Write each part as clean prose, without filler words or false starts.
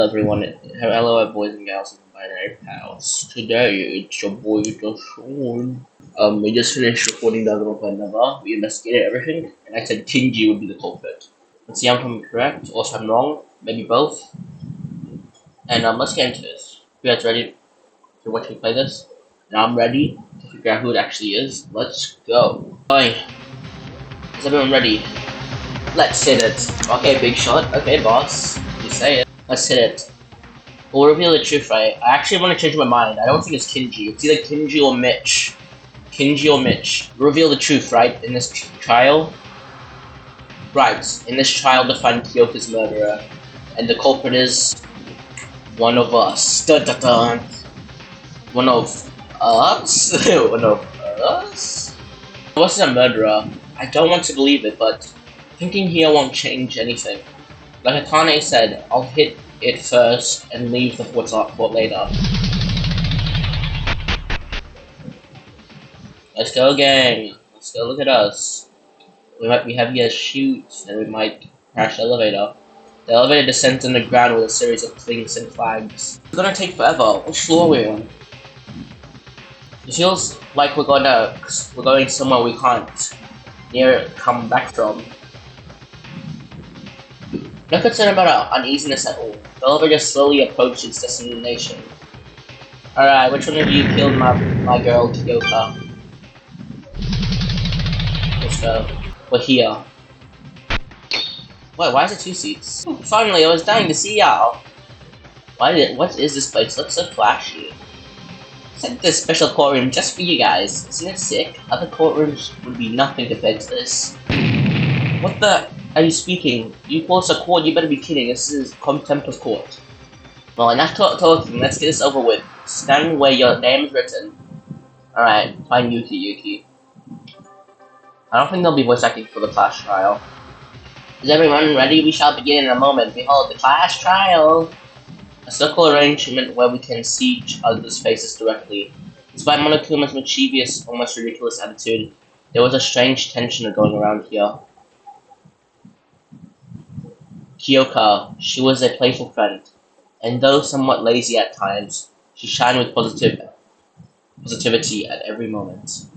Everyone, hello boys and gals in the binary house. Today it's your boy the Sean. We just finished recording Danganronpa another. We investigated everything, and I said Kinji would be the culprit. Let's see if I'm correct, or if I'm wrong, maybe both. And let's get into this. You guys ready to watch me play this? Now I'm ready to figure out who it actually is. Let's go. Going. Is everyone ready? Let's hit it. Okay, big shot. Okay, boss. You say it. Let's hit it. We'll reveal the truth, right? I actually want to change my mind. I don't think it's Kinji. It's either Kinji or Mitch. Kinji or Mitch. Reveal the truth, right? In this trial? Right. In this trial to find Kyoka's murderer. And the culprit is... one of us. Dun dun dun. One of us? One of us? What's a murderer? I don't want to believe it, but... thinking here won't change anything. Like Akane said, I'll hit it first and leave the thought later. Let's go, gang. Let's go, look at us. We might be heavy as shoots, and we might crash the elevator. The elevator descends on the ground with a series of clinks and flags. It's gonna take forever. Which floor are we on? It feels like we're going somewhere we can't come back from. No concern about our uneasiness at all. The elevator slowly approaches its destination. Alright, which one of you killed my girl, Kyoka? Let's go. We're here. Wait, why is it 2 seats? Finally, I was dying to see y'all. What is this place? It looks so flashy. Sent this special courtroom just for you guys. Isn't it sick? Other courtrooms would be nothing compared to this. What the... are you speaking? You call us a court? You better be kidding. This is contempt of court. Well, enough talking. Let's get this over with. Stand where your name is written. Alright, fine, Yuki. I don't think they'll be voice acting for the class trial. Is everyone ready? We shall begin in a moment. Behold, the class trial! A circle arrangement where we can see each other's faces directly. Despite Monokuma's mischievous, almost ridiculous attitude, there was a strange tension going around here. Kyoka, she was a playful friend, and though somewhat lazy at times, she shined with positivity at every moment.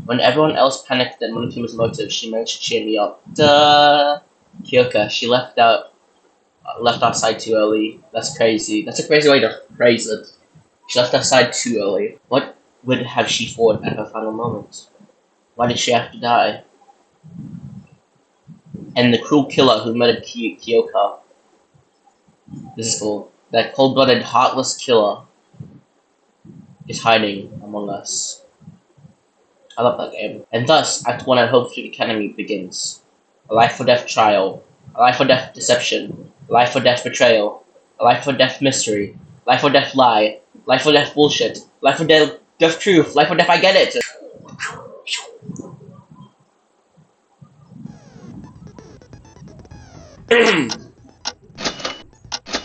When everyone else panicked at Monokuma's motive, she managed to cheer me up. Duh! Kyoka, she left our side too early. That's crazy. That's a crazy way to phrase it. She left our side too early. What would have she fought at her final moment? Why did she have to die? And the cruel killer who murdered Kyoka. This is cool. That cold-blooded, heartless killer is hiding among us. I love that game. And thus, Act 1 at Hope Street Academy begins. A life-or-death trial. A life-or-death deception. A life-or-death betrayal. A life-or-death mystery. Life-or-death lie. Life-or-death bullshit. Life-or-death truth. Life-or-death I get it!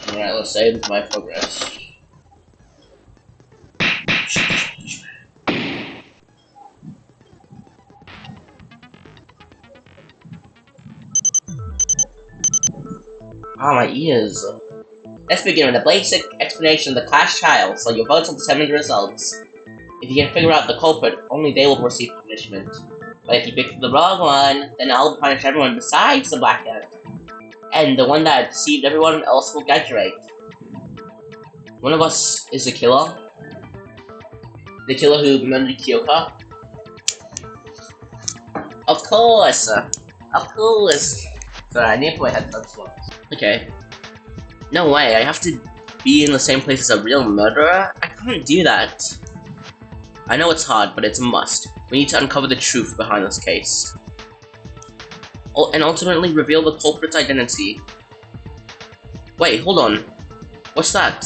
Alright, let's save my progress. Ah, my ears. Let's begin with a basic explanation of the class trial, so your votes will determine the results. If you can figure out the culprit, only they will receive punishment. But if you pick the wrong one, then I'll punish everyone besides the blackout. And the one that deceived everyone else will graduate. One of us is the killer. The killer who murdered Kyoka. Of course! Of course! Sorry, I need to put my headphones on. Okay. No way, I have to be in the same place as a real murderer? I couldn't do that. I know it's hard, but it's a must. We need to uncover the truth behind this case. And ultimately reveal the culprit's identity. Wait, hold on. What's that?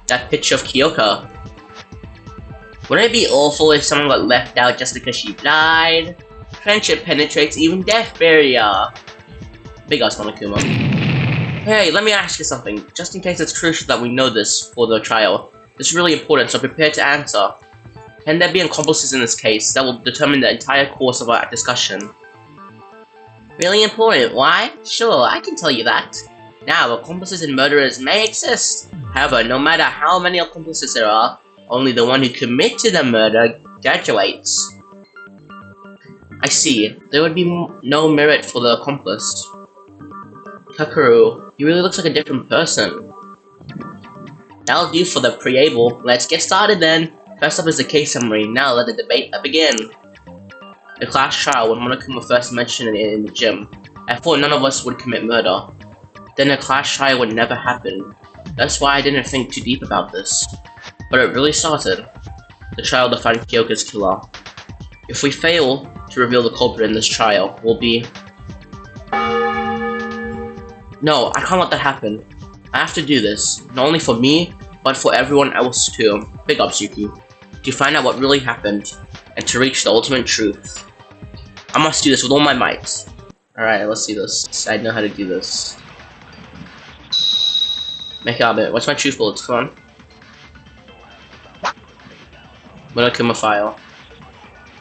That picture of Kyoka. Wouldn't it be awful if someone got left out just because she died? Friendship penetrates even death barrier. Big ass Monokuma. Hey, let me ask you something. Just in case it's crucial that we know this for the trial. This is really important, so prepare to answer. Can there be accomplices in this case that will determine the entire course of our discussion? Really important, why? Sure, I can tell you that. Now, accomplices and murderers may exist. However, no matter how many accomplices there are, only the one who committed the murder graduates. I see. There would be no merit for the accomplice. Kakaru, he really looks like a different person. That'll do for the preamble. Let's get started then. First up is the case summary. Now let the debate begin. The class trial, when Monokuma first mentioned it in the gym, I thought none of us would commit murder. Then the class trial would never happen. That's why I didn't think too deep about this. But it really started. The trial to find Kyoka's killer. If we fail to reveal the culprit in this trial, we'll be... No, I can't let that happen. I have to do this, not only for me, but for everyone else too. Big ups, Yuki. To find out what really happened, and to reach the ultimate truth. I must do this with all my might. Alright, let's see this. I know how to do this. Make out of it. What's my truth bullets? Come on. Monokuma file.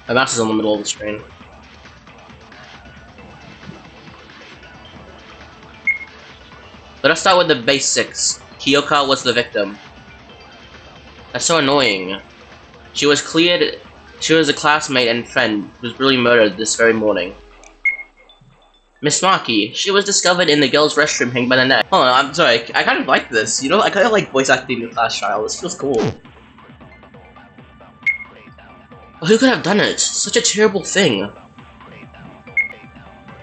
My mouse is in the middle of the screen. Let us start with the basics. Kyoka was the victim. That's so annoying. She was cleared. She was a classmate and friend who was brutally murdered this very morning. Miss Maki, she was discovered in the girls' restroom hanging by the neck. Oh, I'm sorry. I kind of like this. You know, I kind of like voice acting in the class trial. This feels cool. But who could have done it? Such a terrible thing.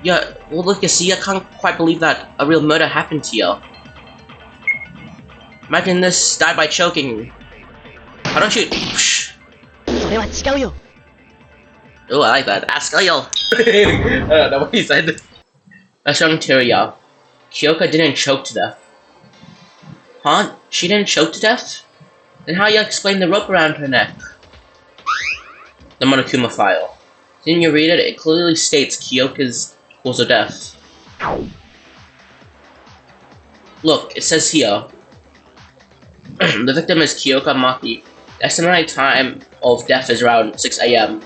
Yeah, well look, you see, I can't quite believe that a real murder happened to you. Imagine this, died by choking. Why don't you... Oh, I like that. Ascayo! I don't know what he said. That's wrong, Teruya. Kyoka didn't choke to death. Huh? She didn't choke to death? Then how you explain the rope around her neck? The Monokuma file. Didn't you read it? It clearly states Kyoka's cause of death. Look, it says here. The victim is Kyoka Maki. The estimated time of death is around 6 AM.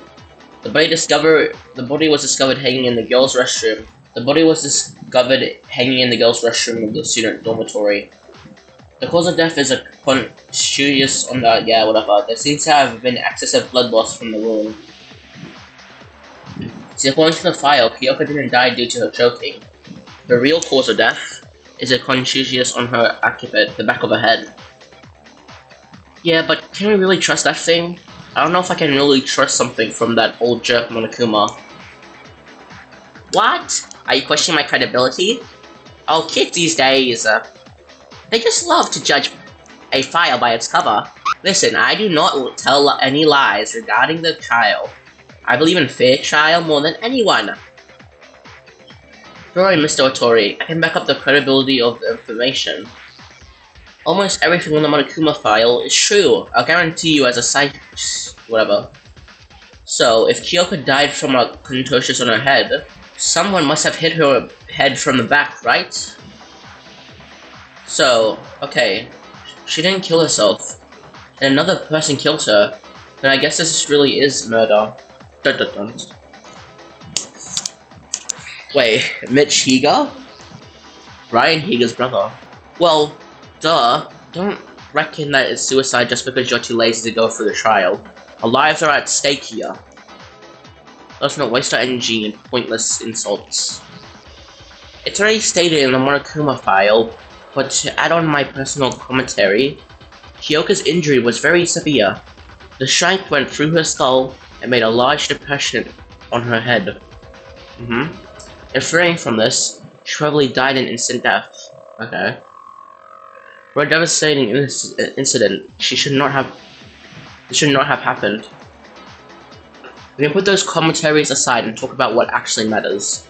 The body was discovered hanging in the girls' restroom. The body was discovered hanging in the girls' restroom of the student dormitory. The cause of death is a contusions on the whatever. There seems to have been excessive blood loss from the wound. See, according to the file, Kyoka didn't die due to her choking. The real cause of death is a contusions on her occiput, the back of her head. Yeah, but can we really trust that thing? I don't know if I can really trust something from that old jerk Monokuma. What? Are you questioning my credibility? Oh, kids these days, they just love to judge a file by its cover. Listen, I do not tell any lies regarding the trial. I believe in fair trial more than anyone. Sorry, Mr. Otori, I can back up the credibility of the information. Almost everything on the Monokuma file is true. I'll guarantee you as a scientist, whatever. So, if Kyoka died from a contusions on her head, someone must have hit her head from the back, right? So, okay, she didn't kill herself, and another person killed her, then I guess this really is murder. Dun dun dun. Wait, Mitch Higa? Ryan Higa's brother. Well, duh. Don't reckon that it's suicide just because you're too lazy to go through the trial. Our lives are at stake here. Let's not waste our energy in pointless insults. It's already stated in the Monokuma file, but to add on my personal commentary, Kyoka's injury was very severe. The shank went through her skull and made a large depression on her head. Inferring from this, she probably died an instant death. Okay. For a devastating incident, this should not have happened. We can put those commentaries aside and talk about what actually matters.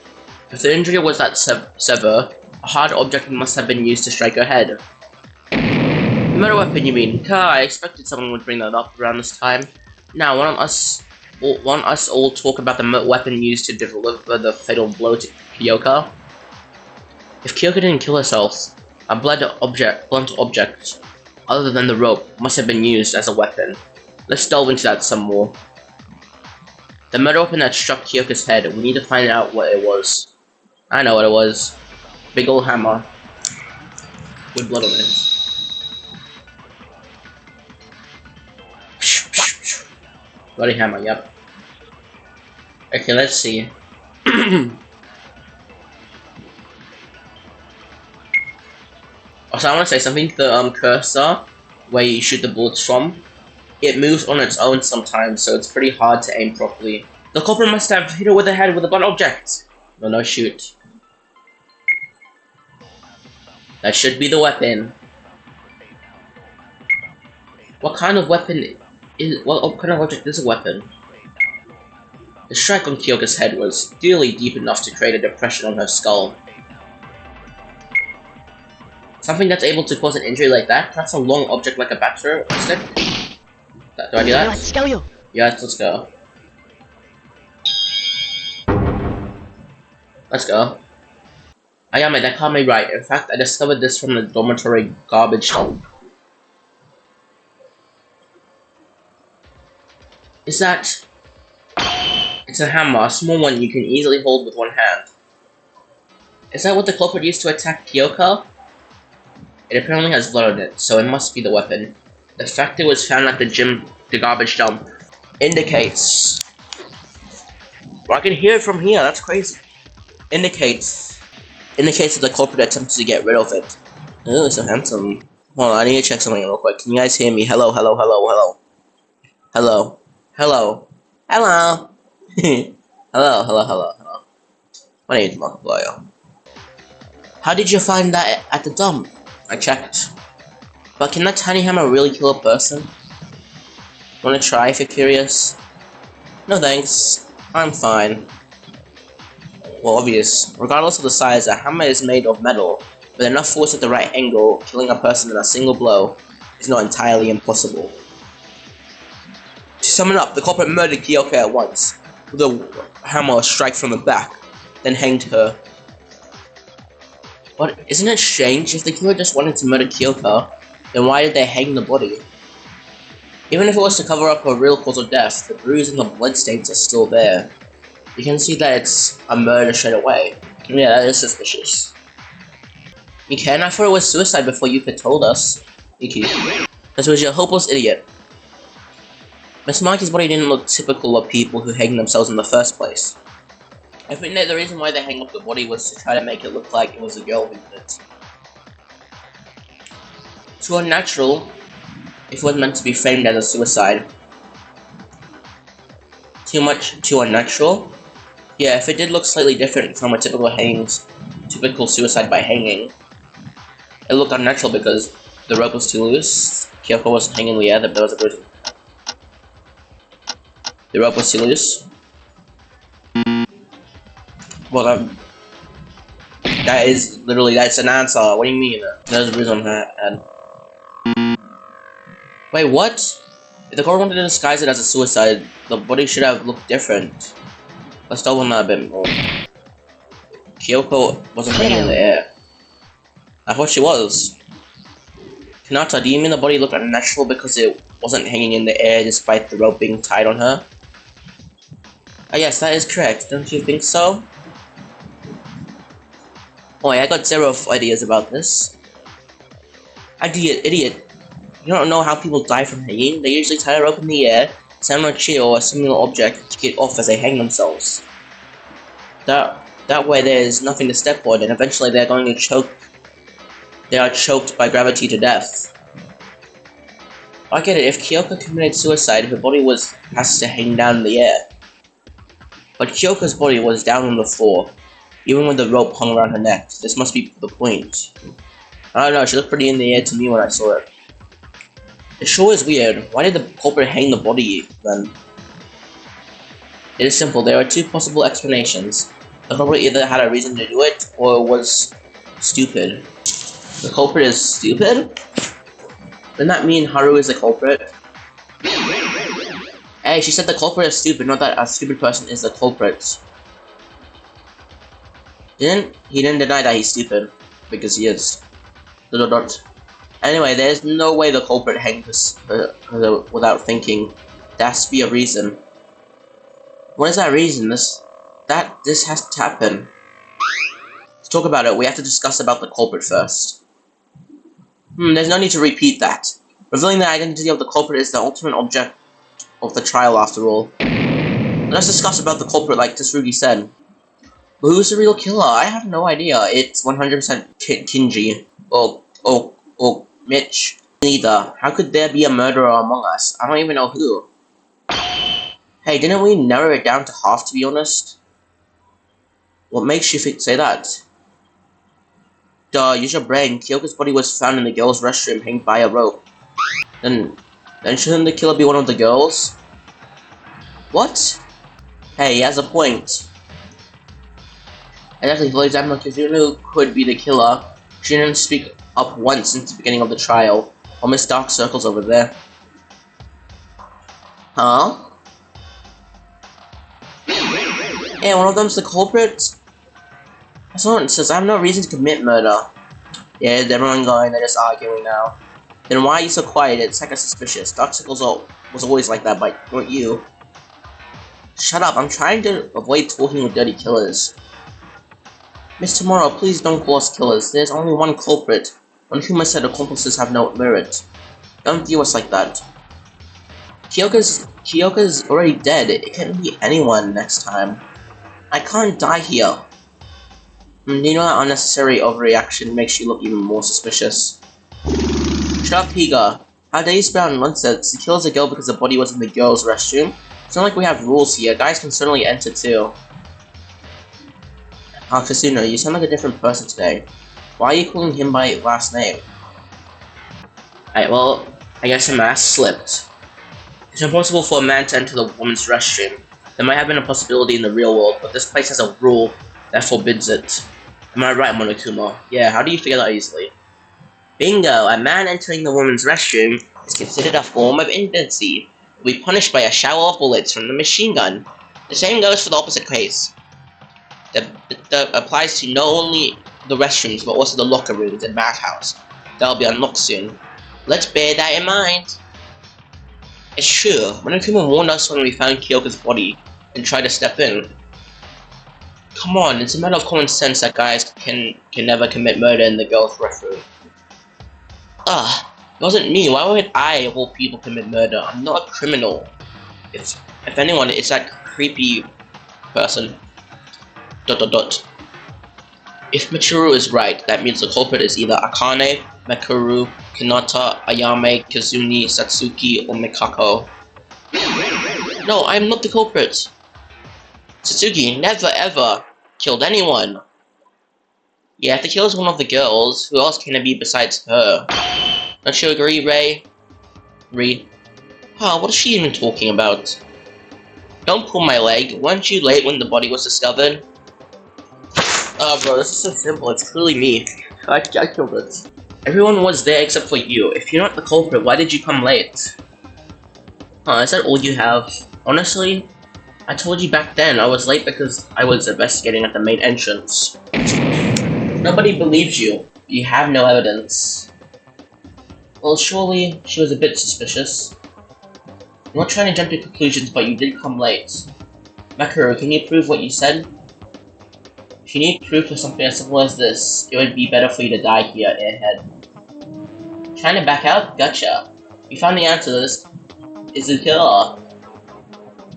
If the injury was that severe, a hard object must have been used to strike her head. Murder weapon, you mean? I expected someone would bring that up around this time. Now, why don't us all talk about the weapon used to deliver the fatal blow to Kyoka? If Kyoka didn't kill herself, a blunt object, other than the rope, must have been used as a weapon. Let's delve into that some more. The murder weapon that struck Kyoka's head, we need to find out what it was. I know what it was. Big old hammer with blood on it. Bloody hammer, yep. Okay, let's see. Also, I want to say something. The cursor, where you shoot the bullets from, it moves on its own sometimes, so it's pretty hard to aim properly. The culprit must have hit her with the head with a blunt object. No, no, shoot. That should be the weapon. What kind of weapon is? What kind of object is a weapon? The strike on Kyoka's head was clearly deep enough to create a depression on her skull. Something that's able to cause an injury like that? Perhaps a long object like a batter stick? Do I do that? Let's go. Yes, let's go. Let's go. Ayame, that caught me right. In fact, I discovered this from the dormitory garbage dump. Is that... It's a hammer, a small one you can easily hold with one hand. Is that what the culprit used to attack Kyoka? It apparently has blood on it, so it must be the weapon. The fact it was found at the garbage dump, indicates... Well, I can hear it from here, that's crazy. Indicates that the culprit attempted to get rid of it. Oh, so handsome. Hold on, I need to check something real quick. Can you guys hear me? Hello, hello, hello, hello. Hello. Hello. Hello. Hello, hello, hello, hello. My name is Markiplier. How did you find that at the dump? I checked. But can that tiny hammer really kill a person? Wanna try if you're curious? No thanks. I'm fine. Well, obvious. Regardless of the size, a hammer is made of metal. With enough force at the right angle, killing a person in a single blow is not entirely impossible. To sum it up, the culprit murdered Kyoka at once, with a hammer strike from the back, then hanged her. But isn't it strange? If the killer just wanted to murder Kyoka, then why did they hang the body? Even if it was to cover up her real cause of death, the bruise and the bloodstains are still there. You can see that it's a murder straight away. Yeah, that is suspicious. You can? I thought it was suicide before you had told us. Yuki. Because was a hopeless idiot. Miss Maki's body didn't look typical of people who hang themselves in the first place. I think that the reason why they hang up the body was to try to make it look like it was a girl who did it. Too unnatural if it was meant to be framed as a suicide. Too unnatural? Yeah, if it did look slightly different from a typical suicide by hanging, it looked unnatural because the rope was too loose. Kyoko wasn't hanging in the air, there was a reason. The rope was too loose. Well, that's an answer. What do you mean? There's a reason and wait, what? If the girl wanted to disguise it as a suicide, the body should have looked different. Let's delve on that a bit more. Kyoko wasn't hanging in the air. I thought she was. Hinata, do you mean the body looked unnatural because it wasn't hanging in the air despite the rope being tied on her? Yes, that is correct. Don't you think so? Oh, I got zero ideas about this. Idiot. You don't know how people die from hanging. They usually tie a rope in the air, stand on a chair or a similar object to get off as they hang themselves. That way there's nothing to step on, and eventually they're going to choke. They are choked by gravity to death. I get it, if Kyoka committed suicide, her body has to hang down in the air. But Kyoka's body was down on the floor, even with the rope hung around her neck. This must be the point. I don't know, she looked pretty in the air to me when I saw it. It sure is weird. Why did the culprit hang the body, then? It is simple, there are two possible explanations. The culprit either had a reason to do it, or was stupid. The culprit is stupid? Doesn't that mean Haru is the culprit? Hey, she said the culprit is stupid, not that a stupid person is the culprit. He didn't deny that he's stupid, because he is. Anyway, there's no way the culprit hanged her without thinking. There has to be a reason. What is that reason? This has to happen. To talk about it, we have to discuss about the culprit first. There's no need to repeat that. Revealing the identity of the culprit is the ultimate object of the trial, after all. Let's discuss about the culprit like Tsurugi said. But who's the real killer? I have no idea. It's 100% Kinji. Or Mitch. Neither. How could there be a murderer among us? I don't even know who. Hey, didn't we narrow it down to half, to be honest? What makes you say that? Duh, use your brain. Kyoko's body was found in the girls' restroom hanging by a rope. Then shouldn't the killer be one of the girls? What? Hey, he has a point. Exactly, for example, Kizuna could be the killer. She didn't speak up once since the beginning of the trial. Almost dark circles over there. Huh? Yeah, one of them's the culprit? Someone says, I have no reason to commit murder. Yeah, everyone going, they're just arguing now. Then why are you so quiet? It's kinda suspicious. Dark circles was always like that, but weren't you? Shut up, I'm trying to avoid talking with dirty killers. Miss Tomorrow, please don't call us killers. There's only one culprit. One human set of accomplices have no merit. Don't view us like that. Kyoka's already dead. It can't be anyone next time. I can't die here. You know that unnecessary overreaction makes you look even more suspicious. Shut up, Higa. How dare you spell on nonsense? The killer's a girl because the body was in the girls' restroom. It's not like we have rules here. Guys can certainly enter too. Kasuna, you sound like a different person today. Why are you calling him by last name? Alright, well, I guess a mask slipped. It's impossible for a man to enter the woman's restroom. There might have been a possibility in the real world, but this place has a rule that forbids it. Am I right, Monokuma? Yeah, how do you figure that easily? Bingo! A man entering the woman's restroom is considered a form of indecency. Will be punished by a shower of bullets from the machine gun. The same goes for the opposite case. That applies to not only the restrooms, but also the locker rooms and bathhouse. That'll be unlocked soon. Let's bear that in mind. It's true. Monokuma warned us when we found Kyoka's body and tried to step in. Come on, it's a matter of common sense that guys can never commit murder in the girls' restroom. It wasn't me. Why would I, of all people, commit murder? I'm not a criminal. If anyone, it's that creepy person. ... If Michiru is right, that means the culprit is either Akane, Mekuru, Hinata, Ayame, Kazuni, Satsuki, or Mikako. No, I'm not the culprit. Satsuki never ever killed anyone. Yeah, if the killer's one of the girls, who else can it be besides her? Don't you agree, Ray? What is she even talking about? Don't pull my leg. Weren't you late when the body was discovered? Bro, this is so simple. It's clearly me. I killed it. Everyone was there except for you. If you're not the culprit, why did you come late? Is that all you have? Honestly, I told you back then I was late because I was investigating at the main entrance. Nobody believes you. You have no evidence. Well, surely she was a bit suspicious. I'm not trying to jump to conclusions, but you did come late. Mekuru, can you prove what you said? If you need proof of something as simple as this, it would be better for you to die here, airhead. Trying to back out? Gotcha. You found the answer to this. Is the killer.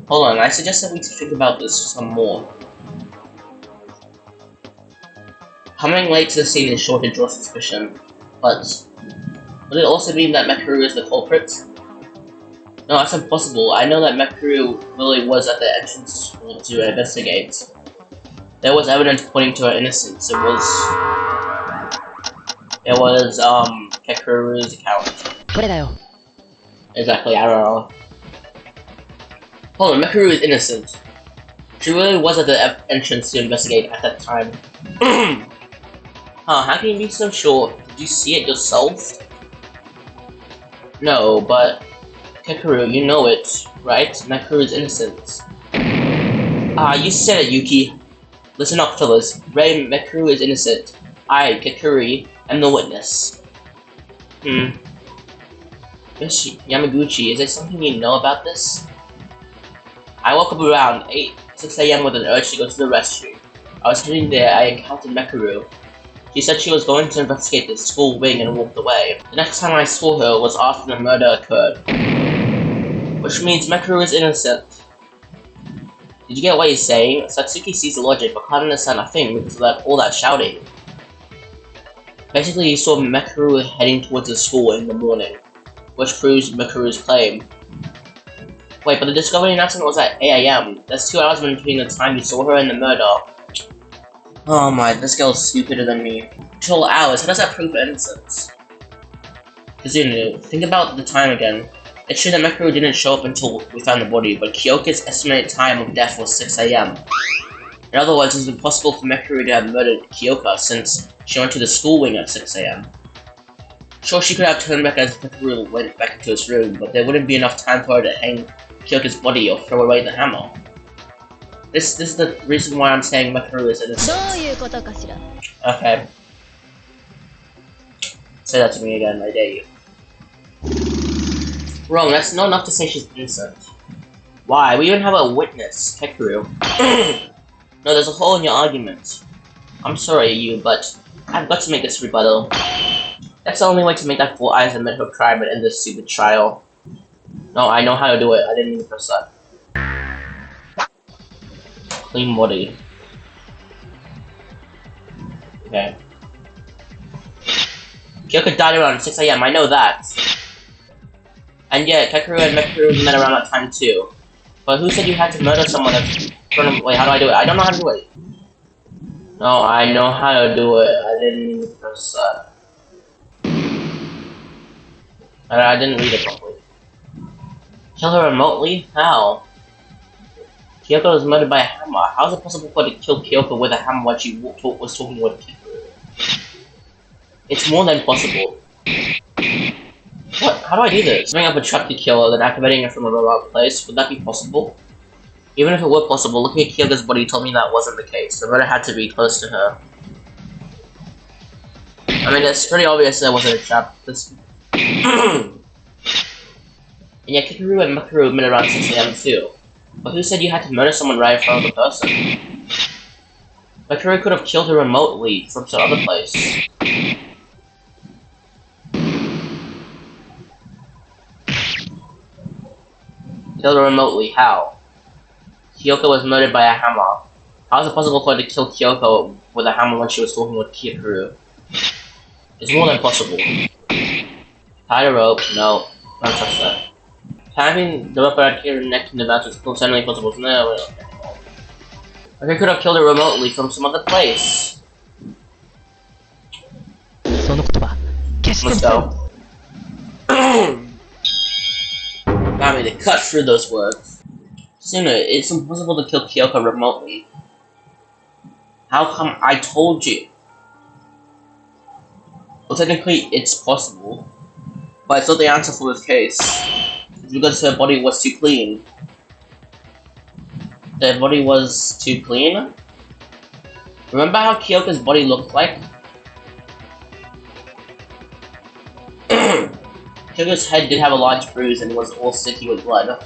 Hold on, I suggest that we think about this some more. Coming late to the scene is sure to draw suspicion, but would it also mean that Mekuru is the culprit? No, that's impossible. I know that Mekuru really was at the entrance to investigate. There was evidence pointing to her innocence. It was Kekuru's account. Exactly, I don't know. Hold on, Mekuru is innocent. She really was at the entrance to investigate at that time. How can you be so sure? Did you see it yourself? No, but Kekuru, you know it, right? Mekuru is innocent. You said it, Yuki. Listen up, fellas. Ray Mekuru is innocent. I, Kekuri, am the witness. Yoshi, Yamaguchi, is there something you know about this? I woke up around 6 AM with an urge to go to the restroom. I was heading there, I encountered Mekaru. She said she was going to investigate the school wing and walked away. The next time I saw her was after the murder occurred. Which means Mekaru is innocent. Did you get what he's saying? Satsuki sees the logic, but can't understand a thing because of all that shouting. Basically, he saw Mekaru heading towards the school in the morning, which proves Mekaru's claim. Wait, but the discovery announcement was at 8 AM. That's 2 hours between the time you saw her and the murder. Oh my, this girl's stupider than me. 12 hours, how does that prove her innocence? Kazunu, think about the time again. It's true that Mekaru didn't show up until we found the body, but Kyoka's estimated time of death was 6 AM. In other words, it's impossible for Mekaru to have murdered Kyoka since she went to the school wing at 6 AM. Sure, she could have turned back as Mekaru went back into his room, but there wouldn't be enough time for her to hang Kyoka's body or throw away the hammer. This is the reason why I'm saying Mekaru is innocent. Okay. Say that to me again, I dare you. Wrong, that's not enough to say she's innocent. Why? We even have a witness, Kekuru. No, there's a hole in your argument. I'm sorry, but I've got to make this rebuttal. That's the only way to make that fool eyes admit her crime and end this stupid trial. No, I know how to do it. I didn't even press that. Clean body. Okay. Kyoka died around 6 AM, I know that. And yeah, Kekuru and Mekaru met around that time too. But who said you had to murder someone in front of— wait, how do I do it? I don't know how to do it. No, I know how to do it. I didn't even press that. I didn't read it properly. Kill her remotely? How? Kyoka was murdered by a hammer. How is it possible for her to kill Kyoka with a hammer while she was talking with Kekuru? It's more than possible. What? How do I do this? Setting up a trap to kill her, then activating her from a remote place, would that be possible? Even if it were possible, looking at Kyoka's body told me that wasn't the case. The murder had to be close to her. I mean, it's pretty obvious there wasn't a trap. And yeah, Kekuru and Mekaru met around 6 AM too. But who said you had to murder someone right in front of the person? Mekaru could have killed her remotely from some other place. Killed her remotely, how? Kyoka was murdered by a hammer. How is it possible for her to kill Kyoka with a hammer when she was talking with Kekuru? It's more than possible. Tie the rope, no, don't trust that. Having the rope around her neck and the mouth is certainly possible. No, I could have killed her remotely from some other place. Let's go. I mean, to cut through those words. Sooner, it's impossible to kill Kyoka remotely. How come I told you? Well, technically, it's possible. But it's not the answer for this case. It's because her body was too clean. Their body was too clean? Remember how Kyoka's body looked like? Kyoka's head did have a large bruise and was all sticky with blood.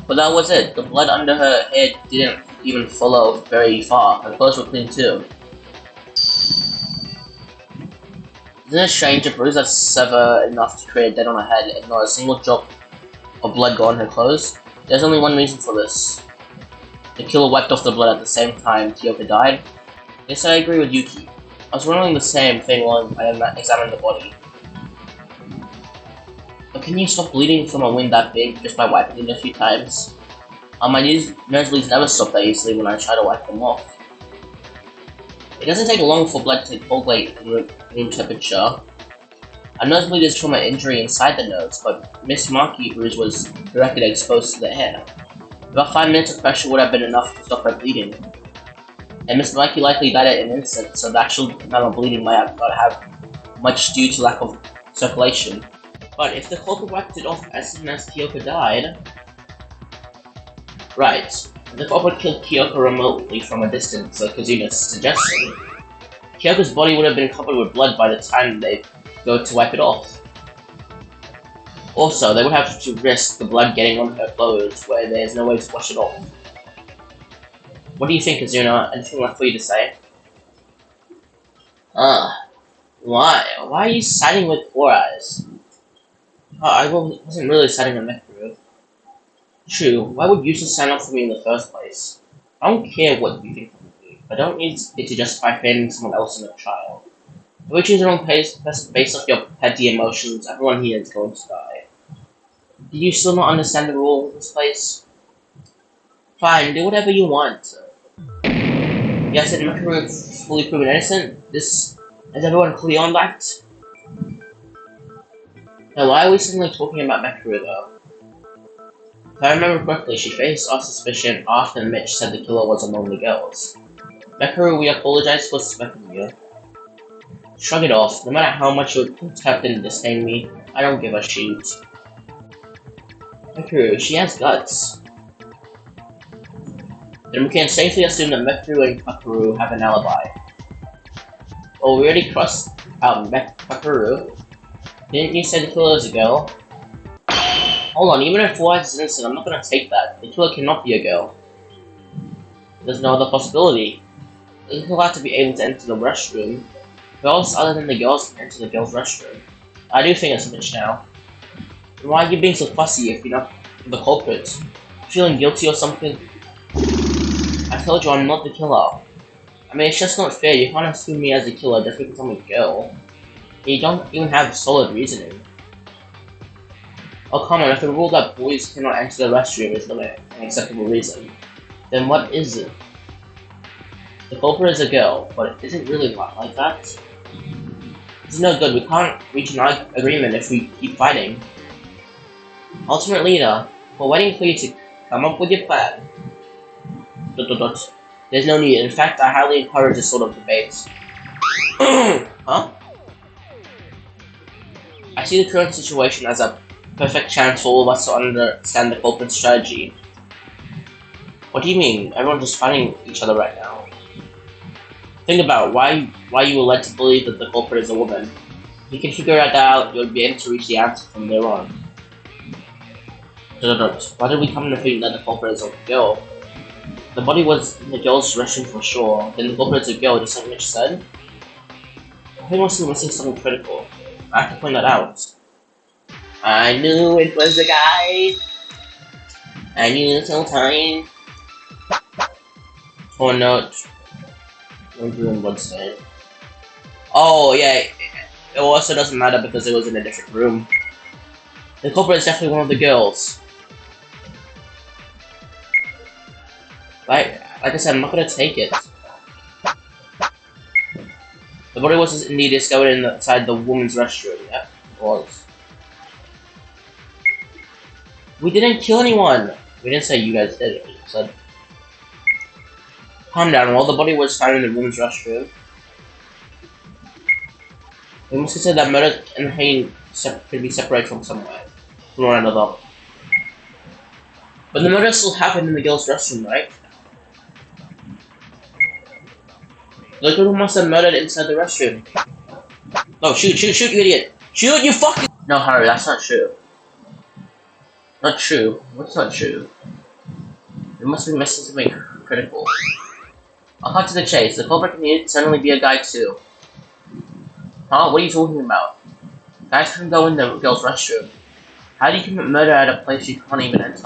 But that was it. The blood under her head didn't even follow very far. Her clothes were clean too. Isn't it strange a bruise that's severe enough to create a dent on her head and not a single drop of blood got on her clothes? There's only one reason for this. The killer wiped off the blood at the same time Kyoka died. Yes, I agree with Yuki. I was wondering the same thing when I examined the body. But can you stop bleeding from a wound that big just by wiping it a few times? My nosebleeds never stop that easily when I try to wipe them off. It doesn't take long for blood to coagulate in room temperature. A nosebleed is from an injury inside the nose, but Miss Markie's bruise was directly exposed to the hair. About 5 minutes of pressure would have been enough to stop her bleeding. And Miss Markie likely died at an instant, so the actual amount of bleeding might not have much due to lack of circulation. But if the culprit wiped it off as soon as Kyoka died... Right, if the culprit killed Kyoka remotely from a distance, like Kazuna's suggesting, Kyoka's body would have been covered with blood by the time they go to wipe it off. Also, they would have to risk the blood getting on her clothes where there's no way to wash it off. What do you think, Azuna? Anything left for you to say? Uh, why? Why are you siding with Four Eyes? Wasn't really siding on Mekaru. True, why would you just sign up for me in the first place? I don't care what you think of me. I don't need it to justify failing someone else in a trial. If we choose your own pace based off your petty emotions, everyone here is going to die. Do you still not understand the rule of this place? Fine, do whatever you want. Yes, and Mekaru is fully proven innocent. Is everyone clear on that? Now, why are we suddenly talking about Mekaru though? If I remember correctly, she faced our suspicion after Mitch said the killer was among the girls. Mekaru, we apologize for suspecting you. Shrug it off. No matter how much you contempt and disdain me, I don't give a shit. Mekaru, she has guts. Then we can safely assume that Mekaru and Mekaru have an alibi. Oh, we already crossed out Mekaru. Didn't you say the killer is a girl? Hold on, even if Four Eyes is innocent, I'm not gonna take that. The killer cannot be a girl. There's no other possibility. The killer has to be able to enter the restroom. Who else other than the girls can enter the girls' restroom? I do think it's Mitch now. Why are you being so fussy if you're not the culprit? Feeling guilty or something? I told you I'm not the killer. I mean, it's just not fair. You can't assume me as a killer just because I'm a girl. You don't even have solid reasoning. Oh, come on, if the rule that boys cannot enter the restroom is not an acceptable reason, then what is it? The culprit is a girl, but it isn't really like that. It's no good, we can't reach an agreement if we keep fighting. Ultimate Leader, we're waiting for you to come up with your plan. ... There's no need, in fact I highly encourage this sort of debate. Huh? I see the current situation as a perfect chance for all of us to understand the culprit's strategy. What do you mean? Everyone's just fighting each other right now. Think about why you were led to believe that the culprit is a woman. If you can figure that out, you'll be able to reach the answer from there on. Why did we come to think that the culprit is a girl? The body was in the girl's restroom for sure, then the culprit is a girl, just like Mitch said? I think we're missing something critical. I have to point that out. I knew it was the guy! I knew it so time. Or not. I'm doing bloodstain. Oh yeah, it also doesn't matter because it was in a different room. The culprit is definitely one of the girls. Like I said, I'm not gonna take it. The body was indeed discovered inside the woman's restroom. Yeah, it was. We didn't kill anyone! We didn't say you guys did it, we just said. Calm down, while the body was found in the woman's restroom. We must consider that murder and pain could be separated from one another. But the murder still happened in the girl's restroom, right? The girl must have murdered inside the restroom. No, shoot, you idiot! Shoot, you fucking— No, Harry, that's not true. Not true? What's not true? We must be missing something critical. I'll cut to the chase. The culprit can suddenly be a guy too. Huh? What are you talking about? Guys can go in the girl's restroom. How do you commit murder at a place you can't even enter?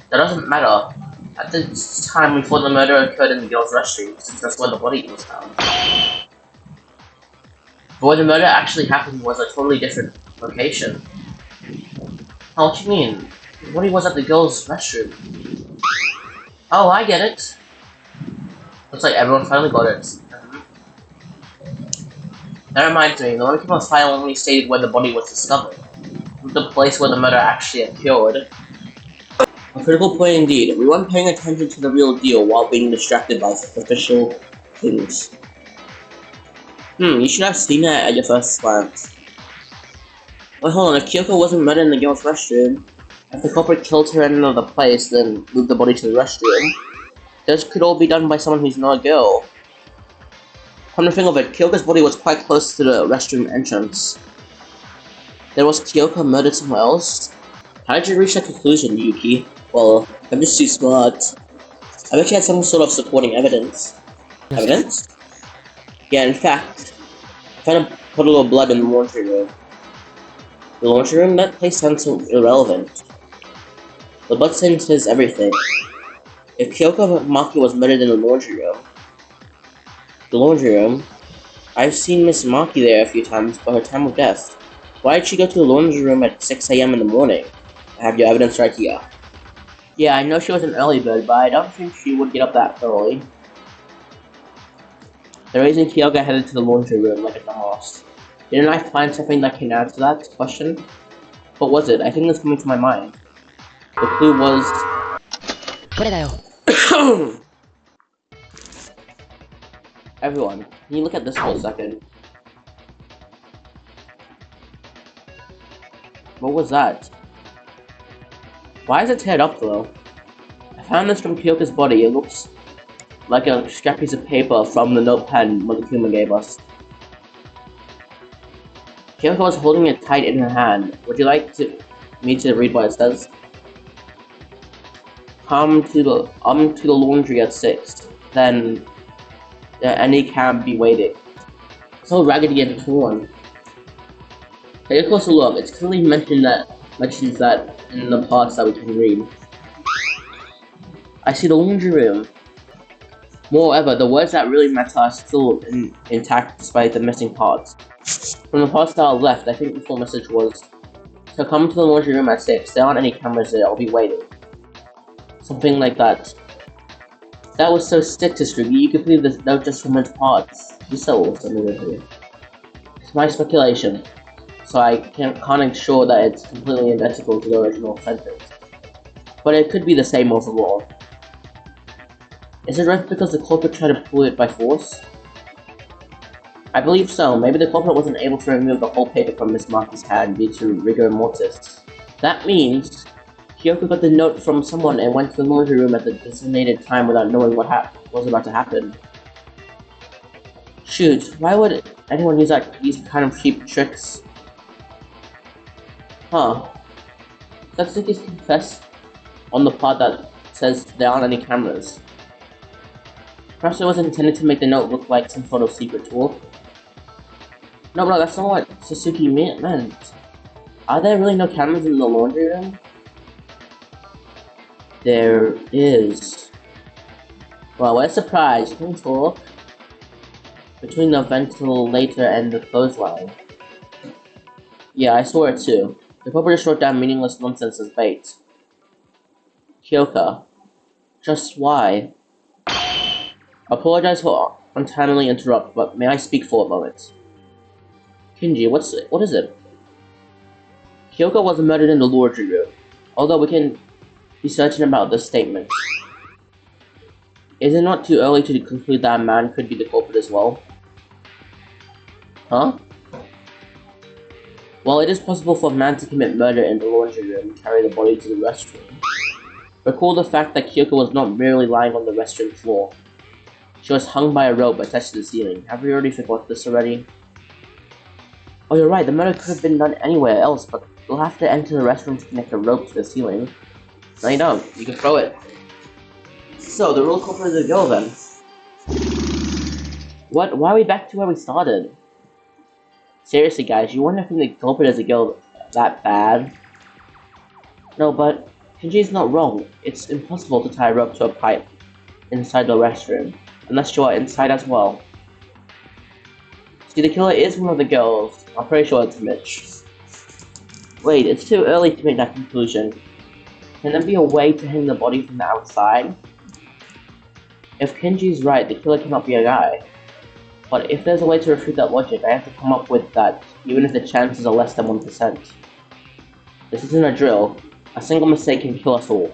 That doesn't matter. At the time we thought the murder occurred in the girl's restroom, since that's where the body was found. But where the murder actually happened was a totally different location. Oh, what do you mean? The body was at the girl's restroom. Oh, I get it. Looks like everyone finally got it. That reminds me, the Lowkey file only stated where the body was discovered, the place where the murder actually occurred. A critical point indeed. We weren't paying attention to the real deal while being distracted by superficial things. You should have seen that at your first glance. Wait, hold on, if Kyoko wasn't murdered in the girl's restroom, if the culprit killed her in another place, then moved the body to the restroom, this could all be done by someone who's not a girl. Come to think of it, Kyoko's body was quite close to the restroom entrance. Then was Kyoko murdered somewhere else? How did you reach that conclusion, Yuki? Well, I'm just too smart. I bet you had some sort of supporting evidence. Yes. Evidence? Yeah, in fact, I found a puddle of blood in the laundry room. The laundry room? That place sounds so irrelevant. The blood stain says everything. If Kyoko Maki was murdered in the laundry room, I've seen Miss Maki there a few times, but her time of death. Why did she go to the laundry room at 6 a.m. in the morning? I have your evidence right here. Yeah, I know she was an early bird, but I don't think she would get up that early. The reason Kyoga headed to the laundry room like a dumbass. Didn't I find something that can answer that question? What was it? I think it's coming to my mind. The clue was... これだよ。 Everyone, can you look at this for a second? What was that? Why is it teared up though? I found this from Kyoka's body. It looks like a scrap piece of paper from the notepad Mother Kuma gave us. Kyoko was holding it tight in her hand. Would you like me to read what it says? Come to the laundry at 6. Then any cab be waiting. So raggedy and torn. Take a closer look. It's clearly mentions that in the parts that we can read. I see the laundry room. Moreover, the words that really matter are still intact despite the missing parts. From the parts that are left, I think the full message was, so come to the laundry room at 6. There aren't any cameras there. I'll be waiting. Something like that. That was so sick to Strugi. You could believe this note just from its parts. It's so awesome here. It's my speculation, so I can't ensure that it's completely identical to the original sentence. But it could be the same overall. Is it right because the culprit tried to pull it by force? I believe so. Maybe the culprit wasn't able to remove the whole paper from Miss Maki's hand due to rigor mortis. That means Kyoko got the note from someone and went to the laundry room at the designated time without knowing what was about to happen. Shoot, why would anyone use these kind of cheap tricks? Huh. Let's think he's confessed on the part that says there aren't any cameras. Perhaps it was intended to make the note look like some sort of secret tool. No, that's not what Suzuki meant. Are there really no cameras in the laundry room? There is. Well, what a surprise. You can talk between the ventilator and the clothesline. Yeah, I saw it too. The culprit just wrote down meaningless nonsense as bait. Kyoka. Just why? Apologize for untimely interrupt, but may I speak for a moment? Kinji, what is it? Kyoka was murdered in the laundry room, although we can be certain about this statement. Is it not too early to conclude that a man could be the culprit as well? Huh? Well, it is possible for a man to commit murder in the laundry room and carry the body to the restroom. Recall the fact that Kyoko was not merely lying on the restroom floor. She was hung by a rope attached to the ceiling. Have we already forgot this already? Oh, you're right, the murder could have been done anywhere else, but you'll have to enter the restroom to connect a rope to the ceiling. No, you don't. You can throw it. So, the real culprit is a girl then. What? Why are we back to where we started? Seriously, guys, you wouldn't think the culprit is a girl that bad? No, but Kenji's not wrong. It's impossible to tie a rope to a pipe inside the restroom, unless you are inside as well. See, the killer is one of the girls. I'm pretty sure it's Mitch. Wait, it's too early to make that conclusion. Can there be a way to hang the body from the outside? If Kenji's right, the killer cannot be a guy. But if there's a way to refute that logic, I have to come up with that, even if the chances are less than 1%. This isn't a drill. A single mistake can kill us all.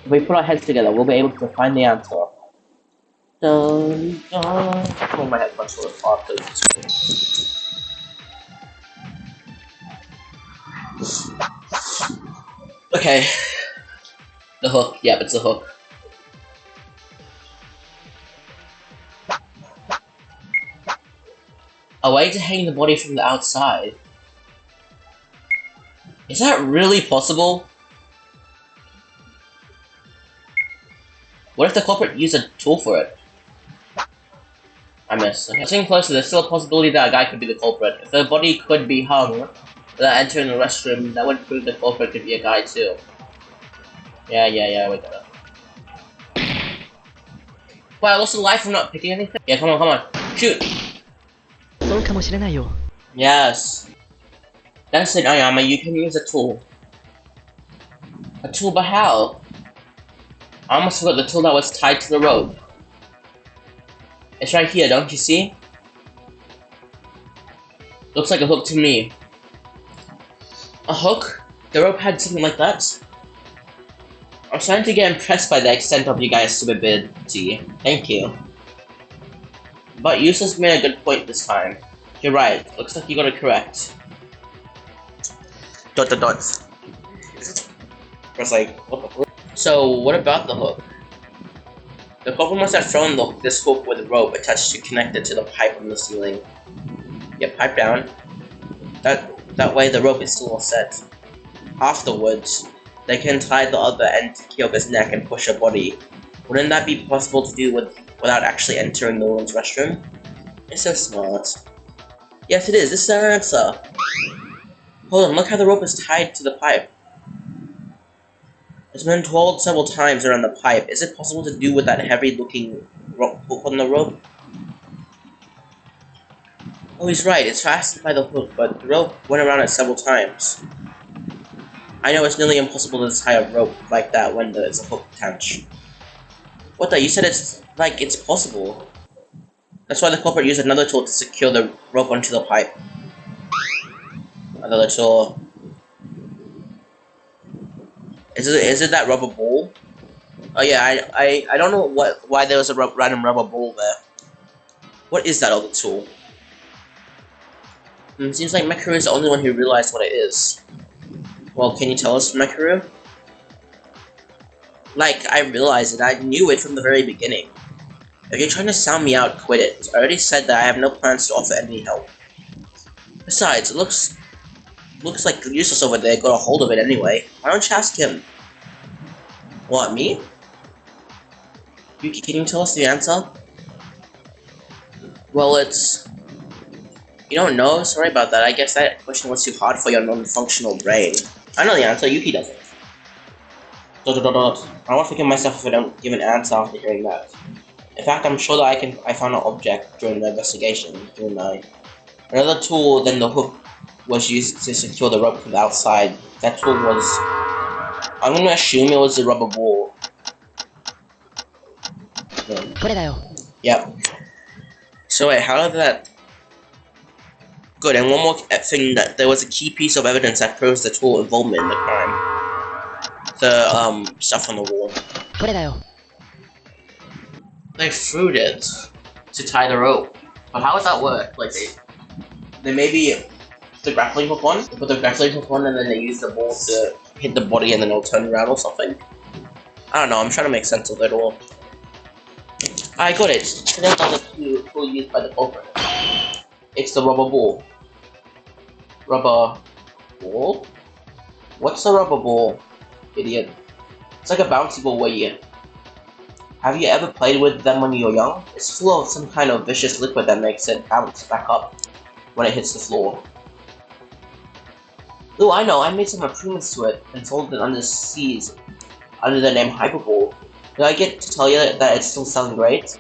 If we put our heads together, we'll be able to find the answer. Dun, dun. I'll pull my headphones for this part because okay. The hook. Yep, it's a hook. A way to hang the body from the outside. Is that really possible? What if the culprit used a tool for it? I miss. Okay. Getting closer, there's still a possibility that a guy could be the culprit. If the body could be hung without entering the restroom, that would prove the culprit could be a guy too. Yeah, we got it. Wow, what's the life from not picking anything? Yeah, come on. Shoot! そうかもしれないよ。 Yes. That's it, Ayama, you can use a tool. A tool, but how? I almost forgot the tool that was tied to the rope. It's right here, don't you see? Looks like a hook to me. A hook? The rope had something like that? I'm starting to get impressed by the extent of you guys' stupidity. Thank you. But Useless made a good point this time. You're right, looks like you got it correct. ... I was like, what the fuck? So, what about the hook? The culprit must have thrown this hook with a rope attached to connect it to the pipe on the ceiling. Yep, pipe down. That way the rope is still all set. Afterwards, they can tie the other end to Kyoga's neck and push her body. Wouldn't that be possible to do without actually entering the woman's restroom? It's so smart. Yes, it is. This is our answer. Hold on, look how the rope is tied to the pipe. It's been twirled several times around the pipe. Is it possible to do with that heavy-looking hook on the rope? Oh, he's right. It's fastened by the hook, but the rope went around it several times. I know it's nearly impossible to tie a rope like that when there's a hook attached. What the? You said it's possible. That's why the culprit used another tool to secure the rope onto the pipe. Another tool. Is it that rubber ball? Oh yeah, I don't know why there was a random rubber ball there. What is that other tool? Seems like Mekaru is the only one who realized what it is. Well, can you tell us, Mekaru? Like, I realized it. I knew it from the very beginning. If you're trying to sound me out, quit it. I already said that I have no plans to offer any help. Besides, it looks like Useless over there got a hold of it anyway. Why don't you ask him? What, me? Yuki, can you tell us the answer? Well, it's... You don't know? Sorry about that. I guess that question was too hard for your non-functional brain. I know the answer. Yuki doesn't. ... I won't forgive myself if I don't give an answer after hearing that. In fact, I'm sure that I found an object during the investigation, didn't I? Another tool than the hook was used to secure the rope from the outside. That tool was... I'm gonna assume it was the rubber ball. Yep. So wait, how did that... Good, and one more thing, that there was a key piece of evidence that proves the tool involvement in the crime. The, stuff on the wall. They threw it to tie the rope. But how does that work? Like, they maybe put the grappling hook on, and then they use the ball to hit the body and then it'll turn around or something. I don't know, I'm trying to make sense of it all. I got it. Today was the tool used by the culprit. It's the rubber ball. Rubber ball? What's a rubber ball, idiot? It's like a bouncy ball where you... Have you ever played with them when you were young? It's full of some kind of vicious liquid that makes it bounce back up when it hits the floor. Ooh, I know, I made some improvements to it and sold it under the name Hyperball. Did I get to tell you that it's still selling great?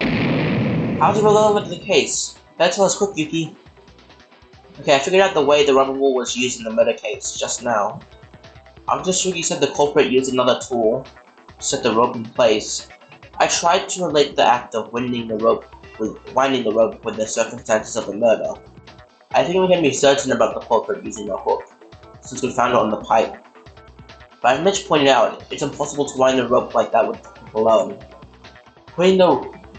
How's it relevant to the case? Better tell us quick, Yuki. Okay, I figured out the way the rubber ball was used in the murder case just now. After Shugi said the culprit used another tool to set the rope in place, I tried to relate the act of winding the rope with the circumstances of the murder. I think we can be certain about the culprit using a hook, since we found it on the pipe. But as Mitch pointed out, it's impossible to wind the rope like that with the hook alone. Putting the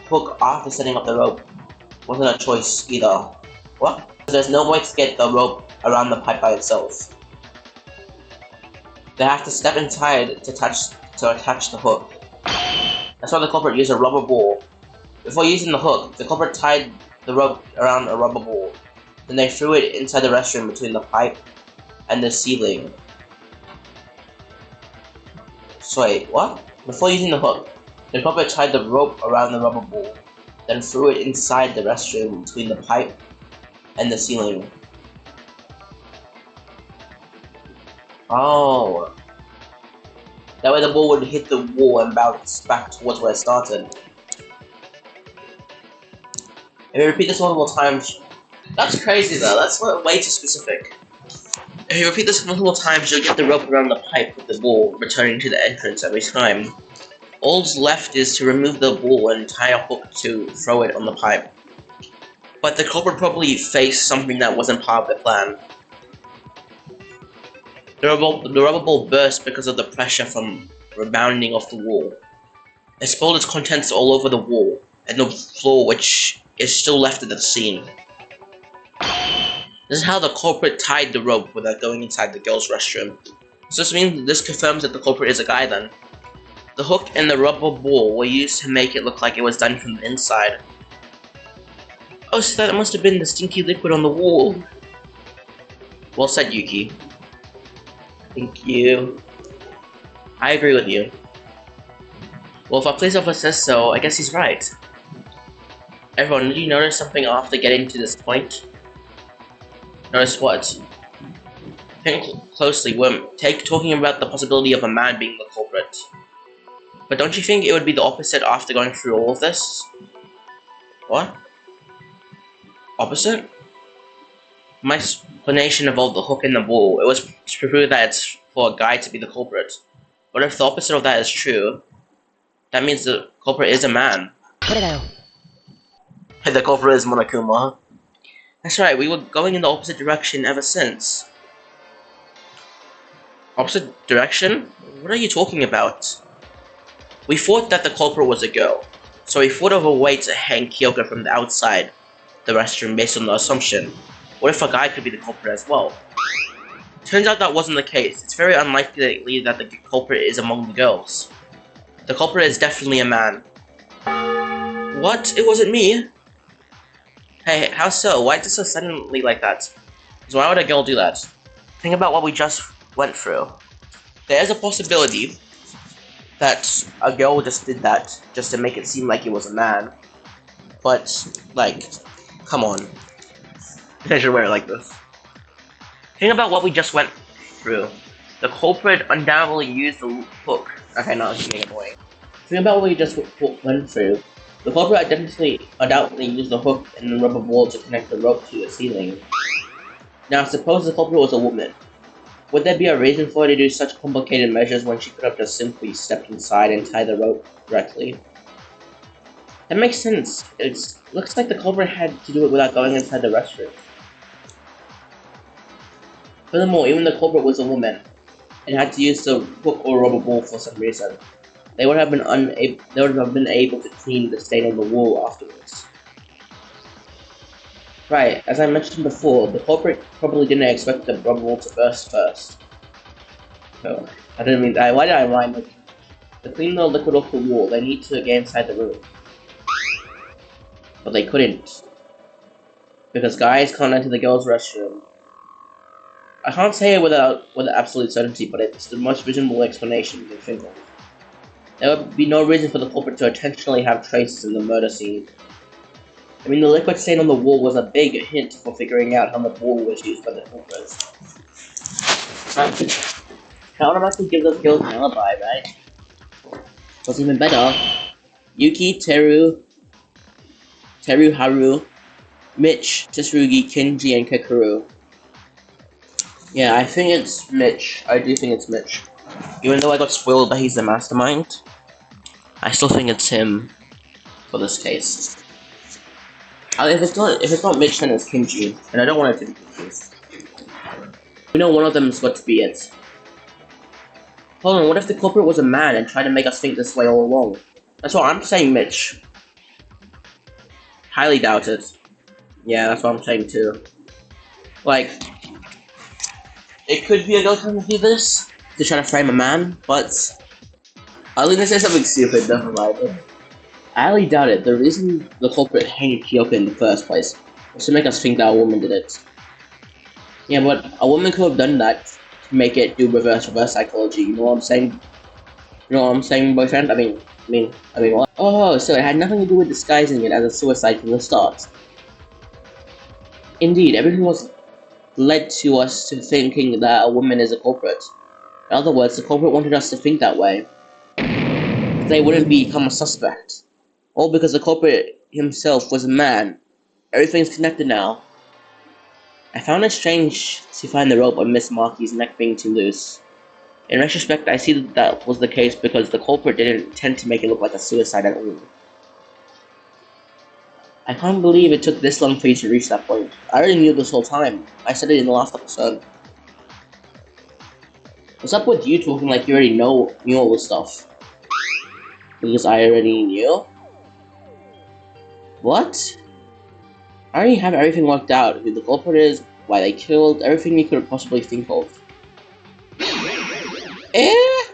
hook after setting up the rope wasn't a choice either. What? There's no way to get the rope around the pipe by itself. They have to step inside to attach the hook. That's why the culprit used a rubber ball. Before using the hook, the culprit tied the rope around a rubber ball. Then they threw it inside the restroom between the pipe and the ceiling. So wait, what? Before using the hook, The culprit tied the rope around the rubber ball, then threw it inside the restroom between the pipe and the ceiling. Oh. That way the ball would hit the wall and bounce back towards where it started. If you repeat this multiple times... That's crazy though, that's way too specific. If you repeat this multiple times, you'll get the rope around the pipe with the ball returning to the entrance every time. All's left is to remove the ball and tie a hook to throw it on the pipe. But the culprit probably faced something that wasn't part of the plan. The rubber ball burst because of the pressure from rebounding off the wall. It spilled its contents all over the wall and the floor, which is still left at the scene. This is how the culprit tied the rope without going inside the girls' restroom. So this confirms that the culprit is a guy then. The hook and the rubber ball were used to make it look like it was done from the inside. Oh, so that must have been the stinky liquid on the wall. Well said, Yuki. Thank you. I agree with you. Well, if our police officer says so, I guess he's right. Everyone, did you notice something after getting to this point? Notice what? Think closely. We're talking about the possibility of a man being the culprit. But don't you think it would be the opposite after going through all of this? What? Opposite? My explanation involved the hook and the ball. It was to prove that it's for a guy to be the culprit. But if the opposite of that is true, that means the culprit is a man. The culprit is Monokuma. That's right, we were going in the opposite direction ever since. Opposite direction? What are you talking about? We thought that the culprit was a girl, so we thought of a way to hang Kyoka from the outside the restroom based on the assumption. What if a guy could be the culprit as well? Turns out that wasn't the case. It's very unlikely that the culprit is among the girls. The culprit is definitely a man. What? It wasn't me? Hey, how so? Why is it so suddenly like that? So why would a girl do that? Think about what we just went through. There's a possibility that a girl just did that just to make it seem like it was a man. But, like, come on. I should wear it like this. Think about what we just went through. The culprit undoubtedly used the hook. Okay, no, it's getting annoying. Think about what we just went through. The culprit undoubtedly used the hook and the rubber ball to connect the rope to the ceiling. Now, suppose the culprit was a woman. Would there be a reason for her to do such complicated measures when she could have just simply stepped inside and tied the rope directly? That makes sense. It looks like the culprit had to do it without going inside the restroom. Furthermore, even the culprit was a woman and had to use the hook or rubber ball for some reason. They would have been able to clean the stain on the wall afterwards. Right, as I mentioned before, the culprit probably didn't expect the rubber ball to burst first. Oh, I didn't mean that. Why did I rhyme with to clean the liquid off the wall? They need to get inside the room. But they couldn't. Because guys can't enter the girls' restroom. I can't say it with absolute certainty, but it's the most reasonable explanation you can think of. There would be no reason for the culprit to intentionally have traces in the murder scene. I mean, the liquid stain on the wall was a big hint for figuring out how the ball was used by the culprit. That automatically gives those girls an alibi, right? What's even better, Yuki, Teru, Haru, Mitch, Tsurugi, Kenji, and Kakeru. Yeah, I think it's Mitch. I do think it's Mitch. Even though I got spoiled that he's the mastermind, I still think it's him for this case. If it's not Mitch, then it's Kenji, and I don't want it to be Kenji. We know one of them's got to be it. Hold on, what if the culprit was a man and tried to make us think this way all along? That's what I'm saying, Mitch. Highly doubt it. Yeah, that's what I'm saying too. Like, it could be a girl trying to do this to try to frame a man, but I was gonna say something stupid, never mind. I highly doubt it. The reason the culprit hated Kyoka in the first place was to make us think that a woman did it. Yeah, but a woman could have done that to make it do reverse psychology. You know what I'm saying? You know what I'm saying, boyfriend? I mean, I mean what? Oh, so it had nothing to do with disguising it as a suicide from the start. Indeed, everything was led to us to thinking that a woman is a culprit. In other words, the culprit wanted us to think that way. They wouldn't become a suspect. All because the culprit himself was a man. Everything's connected now. I found it strange to find the rope on Miss Markey's neck being too loose. In retrospect, I see that was the case because the culprit didn't intend to make it look like a suicide at all. I can't believe it took this long for you to reach that point. I already knew this whole time. I said it in the last episode. What's up with you talking like you already knew all this stuff? Because I already knew? What? I already have everything worked out. Who the culprit is, why they killed, everything you could possibly think of. Eh?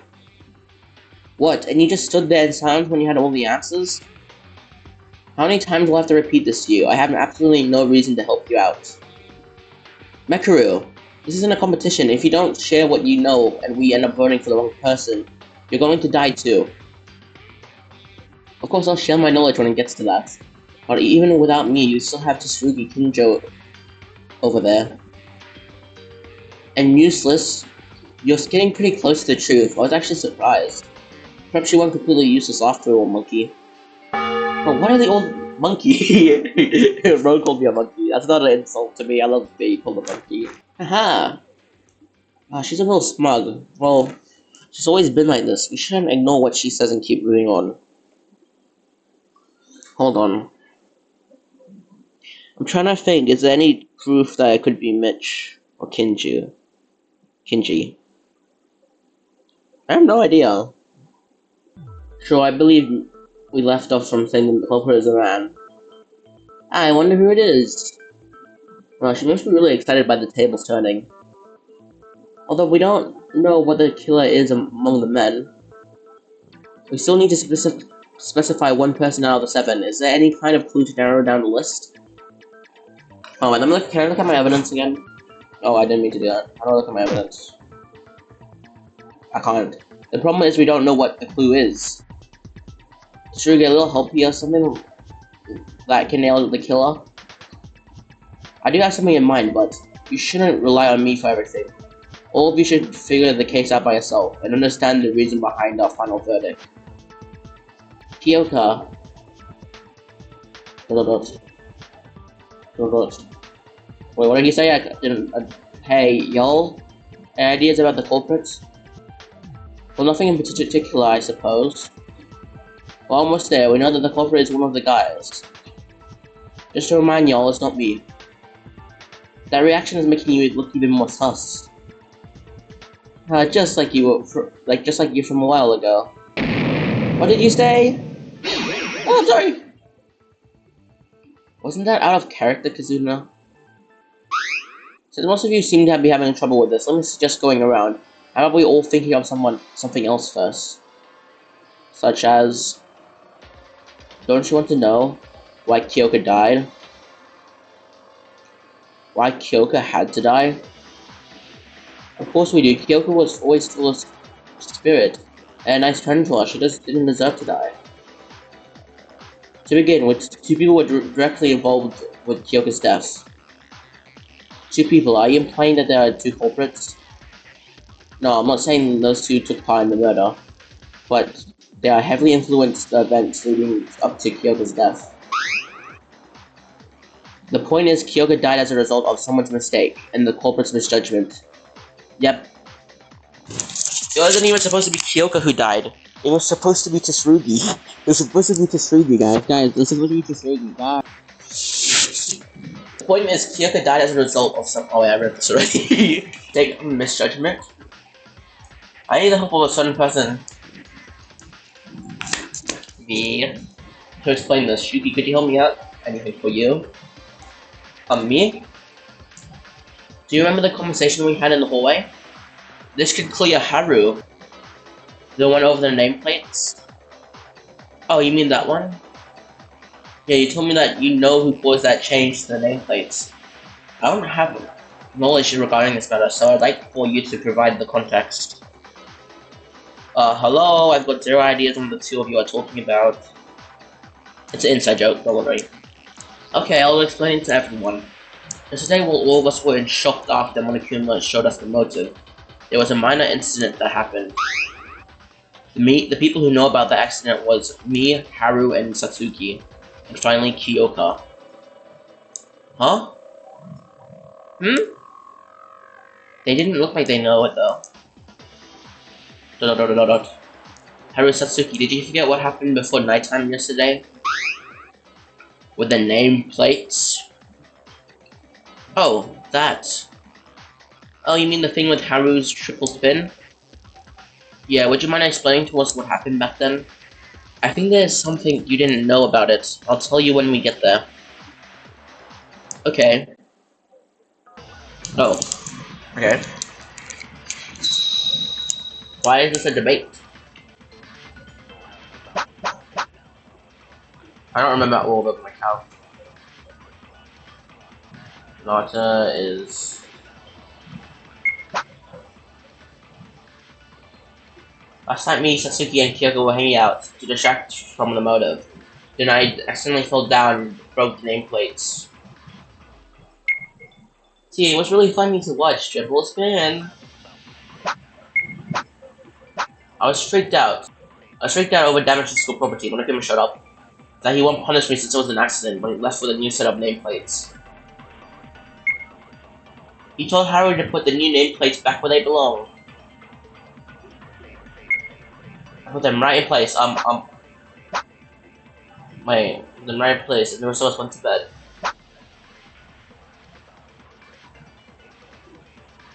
What, and you just stood there in silence when you had all the answers? How many times will I have to repeat this to you? I have absolutely no reason to help you out. Mekaru, this isn't a competition. If you don't share what you know and we end up voting for the wrong person, you're going to die too. Of course, I'll share my knowledge when it gets to that. But even without me, you still have Tsurugi Kinjo over there. And useless, you're getting pretty close to the truth. I was actually surprised. Perhaps you weren't completely useless after all, monkey. But why are they all monkey? Bro called me a monkey. That's not an insult to me. I love being called a monkey. Haha. She's a little smug. Well, she's always been like this. We shouldn't ignore what she says and keep moving on. Hold on. I'm trying to think. Is there any proof that it could be Mitch or Kinji? I have no idea. Sure, I believe we left off from saying the culprit is a man. I wonder who it is. Well, she must be really excited by the tables turning. Although we don't know what the killer is among the men, we still need to specify one person out of the 7. Is there any kind of clue to narrow down the list? Oh, and can I look at my evidence again? Oh, I didn't mean to do that. How do I look at my evidence? I can't. The problem is we don't know what the clue is. Should we get a little help here? Something that can nail the killer? I do have something in mind, but you shouldn't rely on me for everything. All of you should figure the case out by yourself and understand the reason behind our final verdict. Kyoka. Wait, what did he say? I didn't. Hey, y'all? Any ideas about the culprits? Well, nothing in particular, I suppose. We're almost there. We know that the culprit is one of the guys. Just to remind y'all, it's not me. That reaction is making you look even more sus. Just like you from a while ago. What did you say? Oh, I'm sorry. Wasn't that out of character, Kazuna? Since most of you seem to be having trouble with this, let me suggest going around. How about we all thinking of something else first? Such as, don't you want to know why Kyoka died? Why Kyoka had to die? Of course we do. Kyoka was always full of spirit, and a nice friend to us. She just didn't deserve to die. To begin with, 2 people were directly involved with Kyoka's death. 2 people. Are you implying that there are 2 culprits? No, I'm not saying those 2 took part in the murder, but they are heavily influenced the events leading up to Kyoka's death. The point is, Kyoka died as a result of someone's mistake and the culprit's misjudgment. Yep. It wasn't even supposed to be Kyoka who died. It was supposed to be Tsurugi. It was supposed to be Tsurugi, guys. Guys, it was supposed to be Tsurugi, guys. The point is, Kyoka died as a result of some. Oh, yeah, I read this already. Take misjudgment. I need the help of a certain person. Me. To explain this, Shuki, could you help me out? Anything for you? Me? Do you remember the conversation we had in the hallway? This could clear Haru. The one over the nameplates? Oh, you mean that one? Yeah, you told me that you know who caused that change to the nameplates. I don't have knowledge regarding this matter, so I'd like for you to provide the context. Hello, I've got zero ideas on the two of you are talking about. It's an inside joke, don't worry. Okay, I'll explain it to everyone. Yesterday, while all of us were in shock after Monokuma showed us the motive, there was a minor incident that happened. The people who know about the accident was me, Haru, and Satsuki, and finally Kyoka. Huh? They didn't look like they know it though. Dot dot dot dot dot. Haru Satsuki, did you forget what happened before nighttime yesterday? With the nameplates? Oh, that. Oh, you mean the thing with Haru's triple spin? Yeah, would you mind explaining to us what happened back then? I think there's something you didn't know about it. I'll tell you when we get there. Okay. Oh. Okay. Why is this a debate? I don't remember all of my cow. Nata is... Last night me, Satsuki, and Kyoko were hanging out to distract from the motive. Then I accidentally fell down and broke the nameplates. See, it was really funny to watch Triple Spin. I was freaked out. I was freaked out over damage to school property when Akuma showed up. That he won't punish me since it was an accident, but he left with a new set of nameplates. He told Haru to put the new nameplates back where they belong. I put them right in place. Wait, put them right in place, and the rest of us went to bed.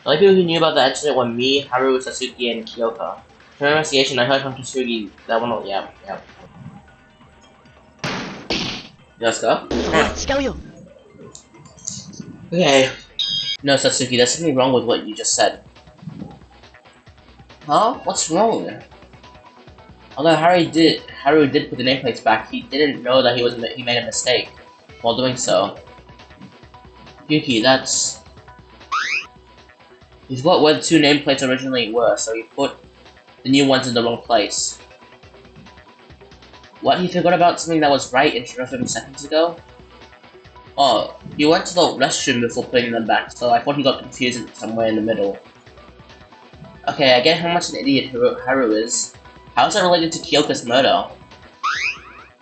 The only people who knew about the incident were me, Haru, Satsuki, and Kyoka. From investigation, I heard from Tsurugi that one. Yeah. Let's go. Okay. No, Satsuki, there's something wrong with what you just said. Huh? What's wrong? Although Haru did put the nameplates back, he didn't know that he made a mistake while doing so. Yuki, that's... He's what where the two nameplates originally were, so he put the new ones in the wrong place. What, he forgot about something that was right in 30 seconds ago? Oh, he went to the restroom before putting them back, so I thought he got confused somewhere in the middle. Okay, I get how much an idiot Haru is. How is that related to Kyoka's murder?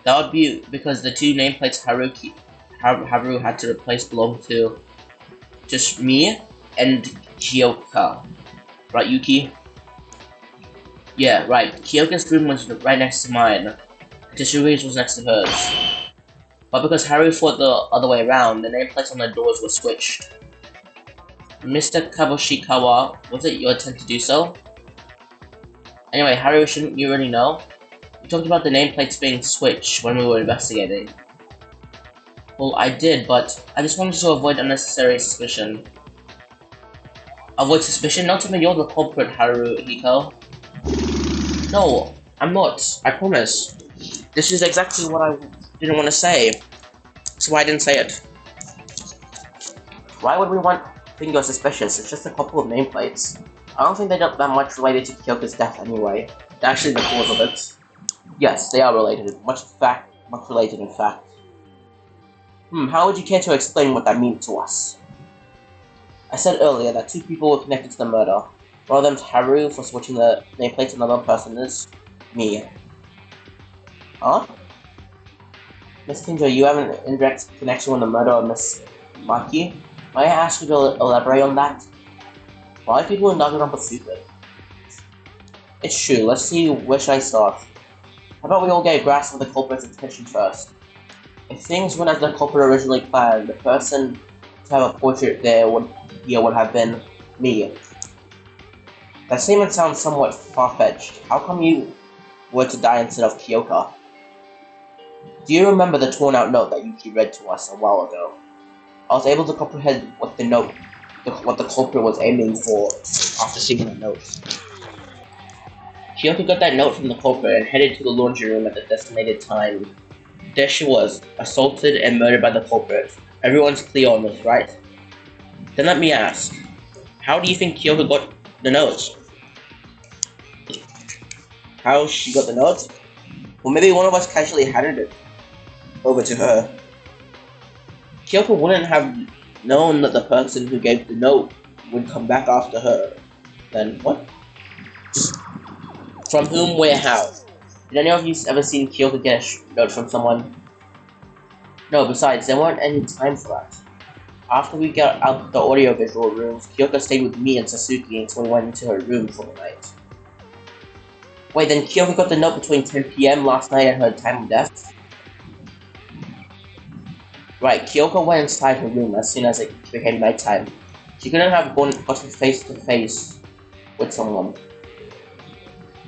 That would be because the two nameplates Haru had to replace belonged to just me and Kyoka. Right, Yuki? Yeah, right. Kyoka's room was right next to mine. Tsurugi's was next to hers. But because Haru thought the other way around, the nameplates on the doors were switched. Mr. Kabushikawa, was it your attempt to do so? Anyway, Haru, shouldn't you already know? We talked about the nameplates being switched when we were investigating. Well, I did, but I just wanted to avoid unnecessary suspicion. Avoid suspicion? Not to me, you're the culprit, Haru Hiko. No, I'm not. I promise. This is exactly what I didn't want to say. So I didn't say it. Why would we want think you're suspicious? It's just a couple of nameplates. I don't think they're not that much related to Kyoka's death anyway. They're actually the cause of it. Yes, they are related. Much related in fact. How would you care to explain what that means to us? I said earlier that two people were connected to the murder. One of them's Haru for switching the nameplates, and another person is me. Huh? Miss Kinjo, you have an indirect connection with the murder of Miss Maki? May I ask you to elaborate on that? Why are people in Danganronpa stupid? It's true, let's see where should I start. How about we all get a grasp of the culprit's intention first? If things went as the culprit originally planned, the person to have a portrait there would have been me. That statement sounds somewhat far-fetched. How come you were to die instead of Kyoka? Do you remember the torn-out note that Yuki read to us a while ago? I was able to comprehend what the culprit was aiming for after seeing the note. Kyoka got that note from the culprit and headed to the laundry room at the designated time. There she was, assaulted and murdered by the culprit. Everyone's clear on this, right? Then let me ask, how do you think Kyoka got the note? how she got the note? Or maybe one of us casually handed it over to her. Kyoko wouldn't have known that the person who gave the note would come back after her. Then what? From whom, where, how? Did any of you ever seen Kyoko get a note from someone? No, besides, there weren't any time for that. After we got out the audio-visual rooms, Kyoko stayed with me and Sasuke until we went into her room for the night. Wait, then Kyoko got the note between 10 PM last night and her time of death? Right, Kyoko went inside her room as soon as it became nighttime. She couldn't have gotten face to face with someone.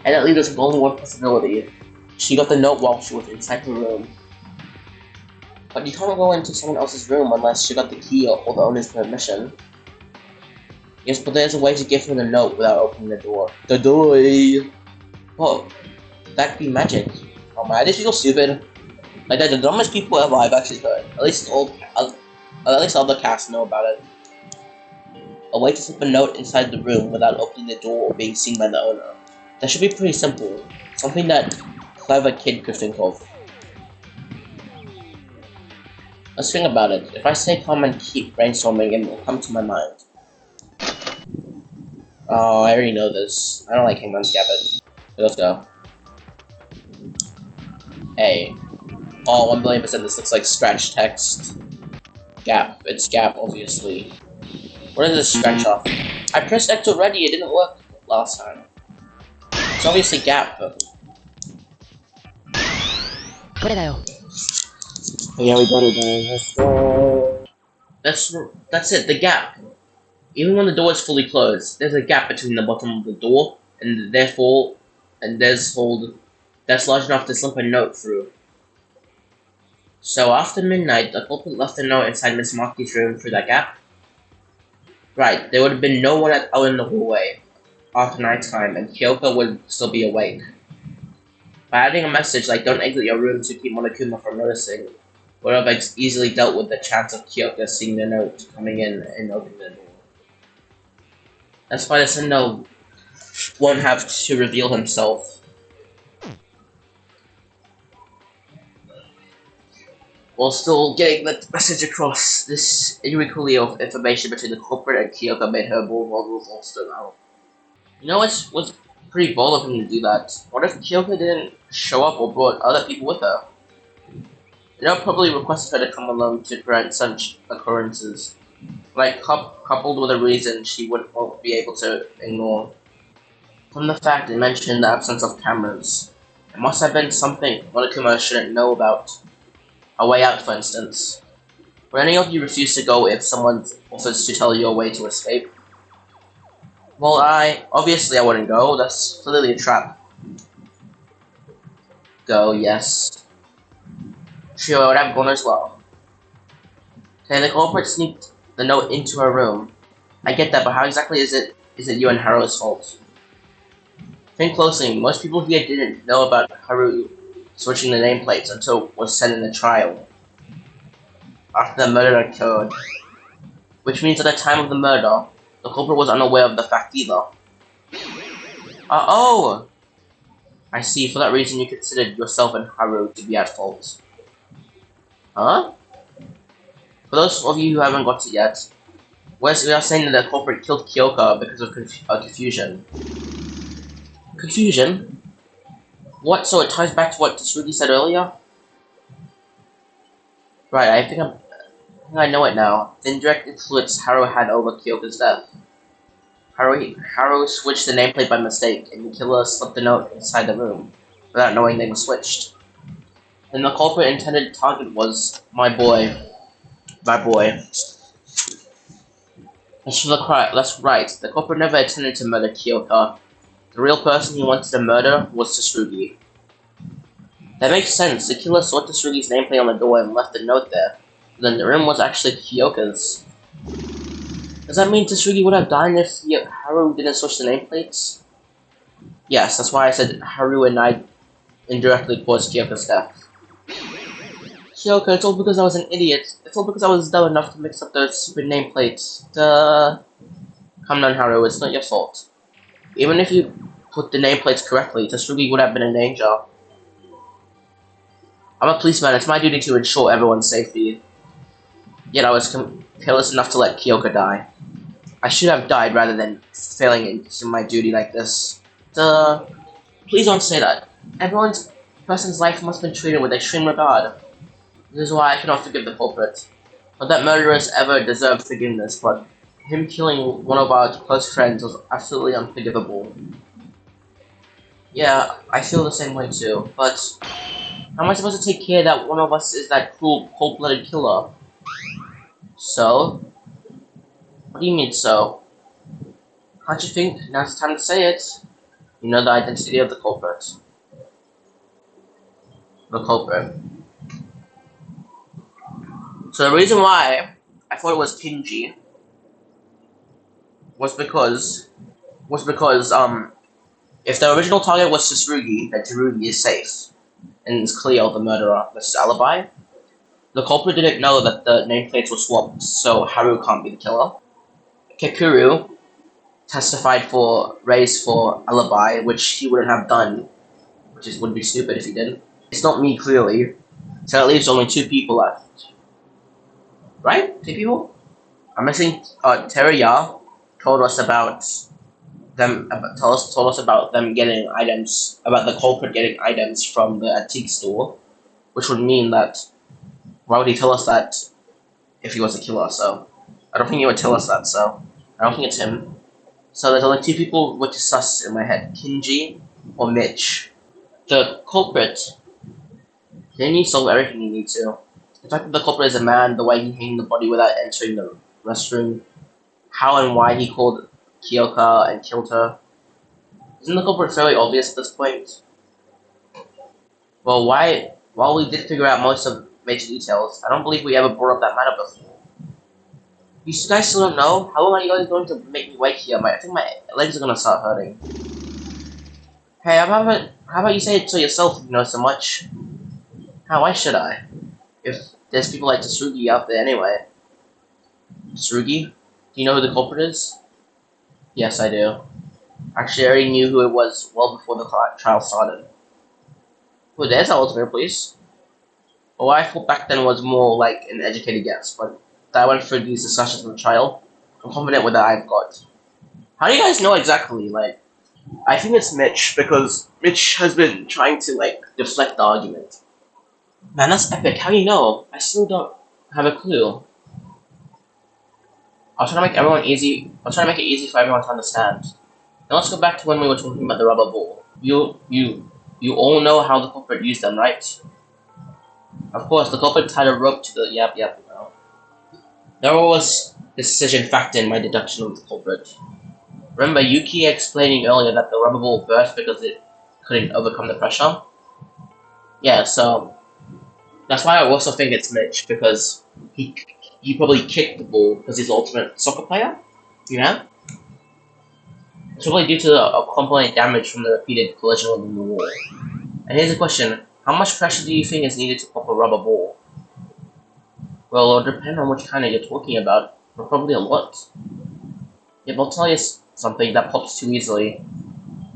And that leaves us with only one possibility. She got the note while she was inside her room. But you can't go into someone else's room unless she got the key or the owner's permission. Yes, but there's a way to give her the note without opening the door. The door! Oh, that'd be magic. Oh man, I just feel stupid. Like, they're the dumbest people ever I've actually heard. At least all the cast know about it. A way to slip a note inside the room without opening the door or being seen by the owner. That should be pretty simple. Something that a clever kid could think of. Let's think about it. If I stay calm and keep brainstorming, it will come to my mind. Oh, I already know this. I don't like Hangman's Gambit. Let's go. Hey. Oh, 1,000,000% this looks like scratch text. Gap. It's Gap, obviously. What is this scratch off? I pressed X already, it didn't work last time. It's obviously Gap, but... Yeah, we got it, guys. Let's go. That's it, the gap. Even when the door is fully closed, there's a gap between the bottom of the door, and therefore, that's large enough to slip a note through. So after midnight, the culprit left a note inside Miss Maki's room through that gap. Right, there would have been no one out in the hallway after nighttime, and Kyoko would still be awake. By adding a message like "Don't exit your room" to keep Monokuma from noticing, would have easily dealt with the chance of Kyoko seeing the note coming in and opening the door. That's why the Sendo won't have to reveal himself. While still getting the message across, this inequality of information between the culprit and Kyoko made her more vulnerable still now. You know what's pretty bold of him to do that? What if Kyoko didn't show up or brought other people with her? You know, probably requested her to come alone to prevent such occurrences. Like, coupled with a reason she won't be able to ignore. From the fact it mentioned the absence of cameras, it must have been something Monokuma shouldn't know about. A way out, for instance. Would any of you refuse to go if someone offers to tell you a way to escape? Well, obviously I wouldn't go, that's clearly a trap. Go, yes. Sure, I would have gone as well. Okay, the culprit sneaked the note into her room. I get that, but how exactly is it you and Haru's fault? Think closely, most people here didn't know about Haru switching the nameplates until it was said in the trial. After the murder occurred. Which means at the time of the murder, the culprit was unaware of the fact either. Oh! I see, for that reason you considered yourself and Haru to be at fault. Huh? For those of you who haven't got it yet, we are saying that the culprit killed Kyoko because of confusion. Confusion? What? So it ties back to what Tsurugi said earlier? Right, I think I know it now. The indirect influence Haru had over Kyoko's death. Haru switched the nameplate by mistake, and the killer slipped the note inside the room, without knowing they were switched. Then the culprit intended target was my boy. My boy. That's right. The culprit never intended to murder Kyoko. The real person he wanted to murder was Tsurugi. That makes sense. The killer saw Tsurugi's nameplate on the door and left a note there. Then the room was actually Kyoko's. Does that mean Tsurugi would have died if Haru didn't switch the nameplates? Yes, that's why I said Haru and I indirectly caused Kyoko's death. Kyoko, it's all because I was an idiot. It's all because I was dumb enough to mix up those stupid nameplates. Duh. Come down, Haru, it's not your fault. Even if you put the nameplates correctly, Tsurugi would have been in danger. I'm a policeman, it's my duty to ensure everyone's safety. Yet I was careless enough to let Kyoka die. I should have died rather than failing into my duty like this. Please don't say that. Person's life must be treated with extreme regard. This is why I cannot forgive the culprit. Not that murderers ever deserve forgiveness, but him killing one of our close friends was absolutely unforgivable. Yeah, I feel the same way too, but how am I supposed to take care that one of us is that cruel, cold-blooded killer? So? What do you mean, so? Can't you think now's the time to say it? You know the identity of the culprit. The culprit. So the reason why I thought it was Kinji was because if the original target was Tsurugi, then Tsurugi is safe and it's clear of the murderer. That's his alibi. The culprit didn't know that the nameplates were swapped, so Haru can't be the killer. Kekuru testified for race for alibi, which he wouldn't have done, would be stupid if he didn't. It's not me, clearly, so that leaves only 2 people left. Right? 2 people? I'm missing. Teruya told us about told us about them getting items, about the culprit getting items from the antique store, which would mean that. Why would he tell us that if he was a killer? So I don't think he would tell us that. So I don't think it's him. So there's only 2 people which is sus in my head: Kinji or Mitch. The culprit didn't he solve everything he needs to. The fact that the culprit is a man, the way he hanged the body without entering the restroom, how and why he called Kyoka and killed her. Isn't the culprit fairly obvious at this point? Well, while we did figure out most of major details, I don't believe we ever brought up that matter before. You guys still don't know? How am I guys going to make me wait here? I think my legs are gonna start hurting. Hey, how about you say it to yourself if you know so much? Why should I? If there's people like Tsurugi out there anyway. Tsurugi? Do you know who the culprit is? Yes, I do. Actually, I already knew who it was well before the trial started. Who there's our ultimate, please? Well, what I thought back then was more like an educated guess, but I went through these discussions in the trial. I'm confident with that I've got. How do you guys know exactly? Like, I think it's Mitch, because Mitch has been trying to, like, deflect the argument. Man, that's epic. How do you know? I still don't have a clue. I was trying to make it easy for everyone to understand. Now let's go back to when we were talking about the rubber ball. You all know how the culprit used them, right? Of course, the culprit tied a rope to the yep. No. There was decision factor in my deduction of the culprit. Remember Yuki explaining earlier that the rubber ball burst because it couldn't overcome the pressure? Yeah, so that's why I also think it's Mitch, because he probably kicked the ball because he's the ultimate soccer player, you know? It's probably due to a component damage from the repeated collision on the wall. And here's a question: how much pressure do you think is needed to pop a rubber ball? Well, it'll depend on which kind you're talking about, but probably a lot. If I'll tell you something that pops too easily,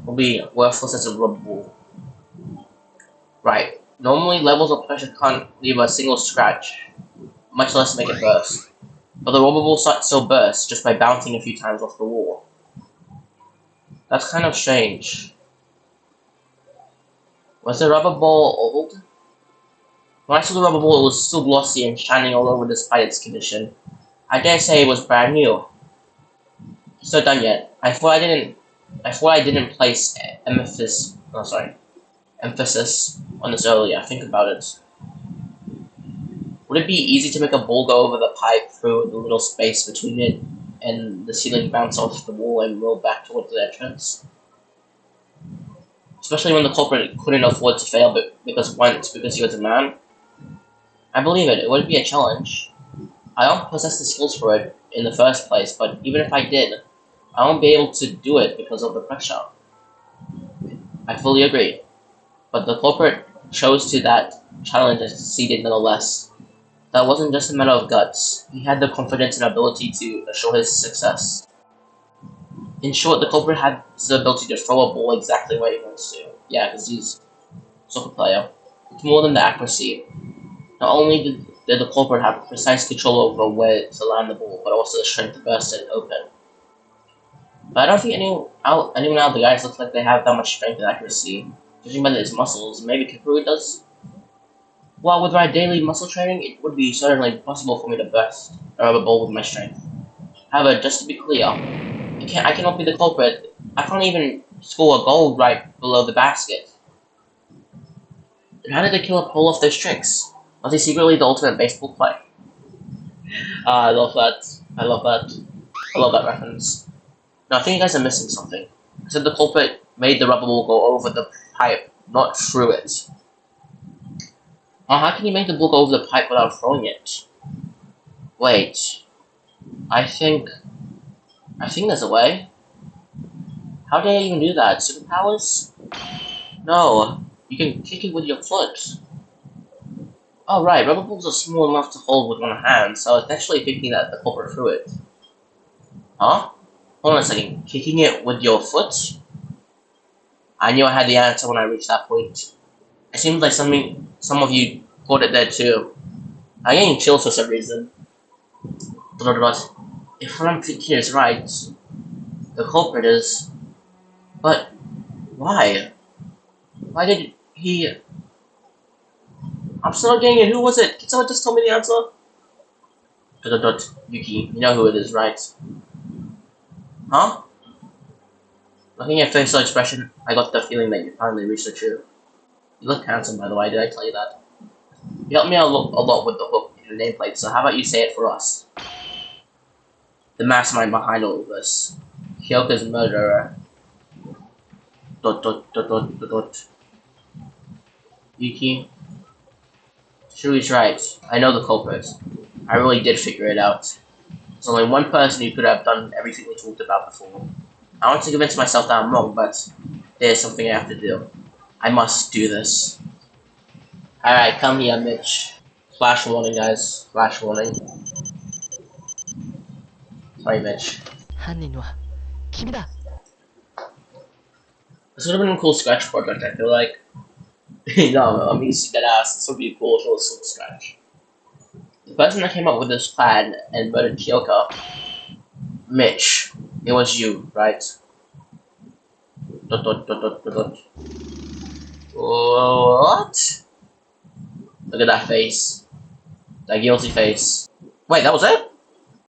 will be worthless as a rubber ball. Right. Normally, levels of pressure can't leave a single scratch, much less make it burst. But the rubber ball still bursts just by bouncing a few times off the wall. That's kind of strange. Was the rubber ball old? When I saw the rubber ball, it was still glossy and shining all over despite its condition. I dare say it was brand new. It's not done yet. I thought I didn't place emphasis on this earlier. Think about it. Would it be easy to make a ball go over the pipe through the little space between it and the ceiling, bounce off the wall and roll back towards the entrance? Especially when the culprit couldn't afford to fail because he was a man. I believe it. It would be a challenge. I don't possess the skills for it in the first place, but even if I did, I won't be able to do it because of the pressure. I fully agree. But the culprit chose to that challenge and succeeded nonetheless. That wasn't just a matter of guts. He had the confidence and ability to assure his success. In short, the culprit had the ability to throw a ball exactly where he wants to. Yeah, because he's a soccer player. It's more than the accuracy. Not only did the culprit have precise control over where to land the ball, but also the strength to burst it open. But I don't think anyone out of the guys looks like they have that much strength and accuracy. Judging by his muscles, maybe Culprit does. Well, with my daily muscle training, it would be certainly possible for me to burst a rubber ball with my strength. However, just to be clear, I cannot be the culprit. I can't even score a goal right below the basket. Then how did the killer pull off those tricks? Was he secretly the ultimate baseball player? I love that. I love that. I love that reference. No, I think you guys are missing something. I said the culprit made the rubber ball go over the pipe, not through it. How can you make the ball go over the pipe without throwing it? Wait, I think there's a way. How did I even do that? Superpowers? No, you can kick it with your foot. Oh right, rubber balls are small enough to hold with one hand, so I was actually thinking that the culprit threw it. Huh? Hold on a second, kicking it with your foot? I knew I had the answer when I reached that point. It seems like some of you got it there too. I'm getting chills for some reason. If what I'm thinking is right, the culprit is. But why? Why did he? I'm still not getting it. Who was it? Can someone just tell me the answer? Yuki, you know who it is, right? Huh? Looking at facial expression, I got the feeling that you finally reached the truth. You look handsome, by the way. Did I tell you that? You helped me out a lot with the hook in the nameplate, so how about you say it for us? The mastermind behind all of this. Kyoka's murderer. Yuki, Shui's right. I know the culprit. I really did figure it out. There's only one person who could have done everything we talked about before. I want to convince myself that I'm wrong, but there's something I have to do. I must do this. Alright, come here, Mitch. Flash warning, guys. Flash warning. Sorry, Mitch. 犯人は君だ。 This would have been a cool sketch project, I feel like. No, I'm used to get ass. This would be cool if it was some sketch. The person that came up with this plan and murdered Kyoka, Mitch, it was you, right? What? Look at that face. That guilty face. Wait, that was it?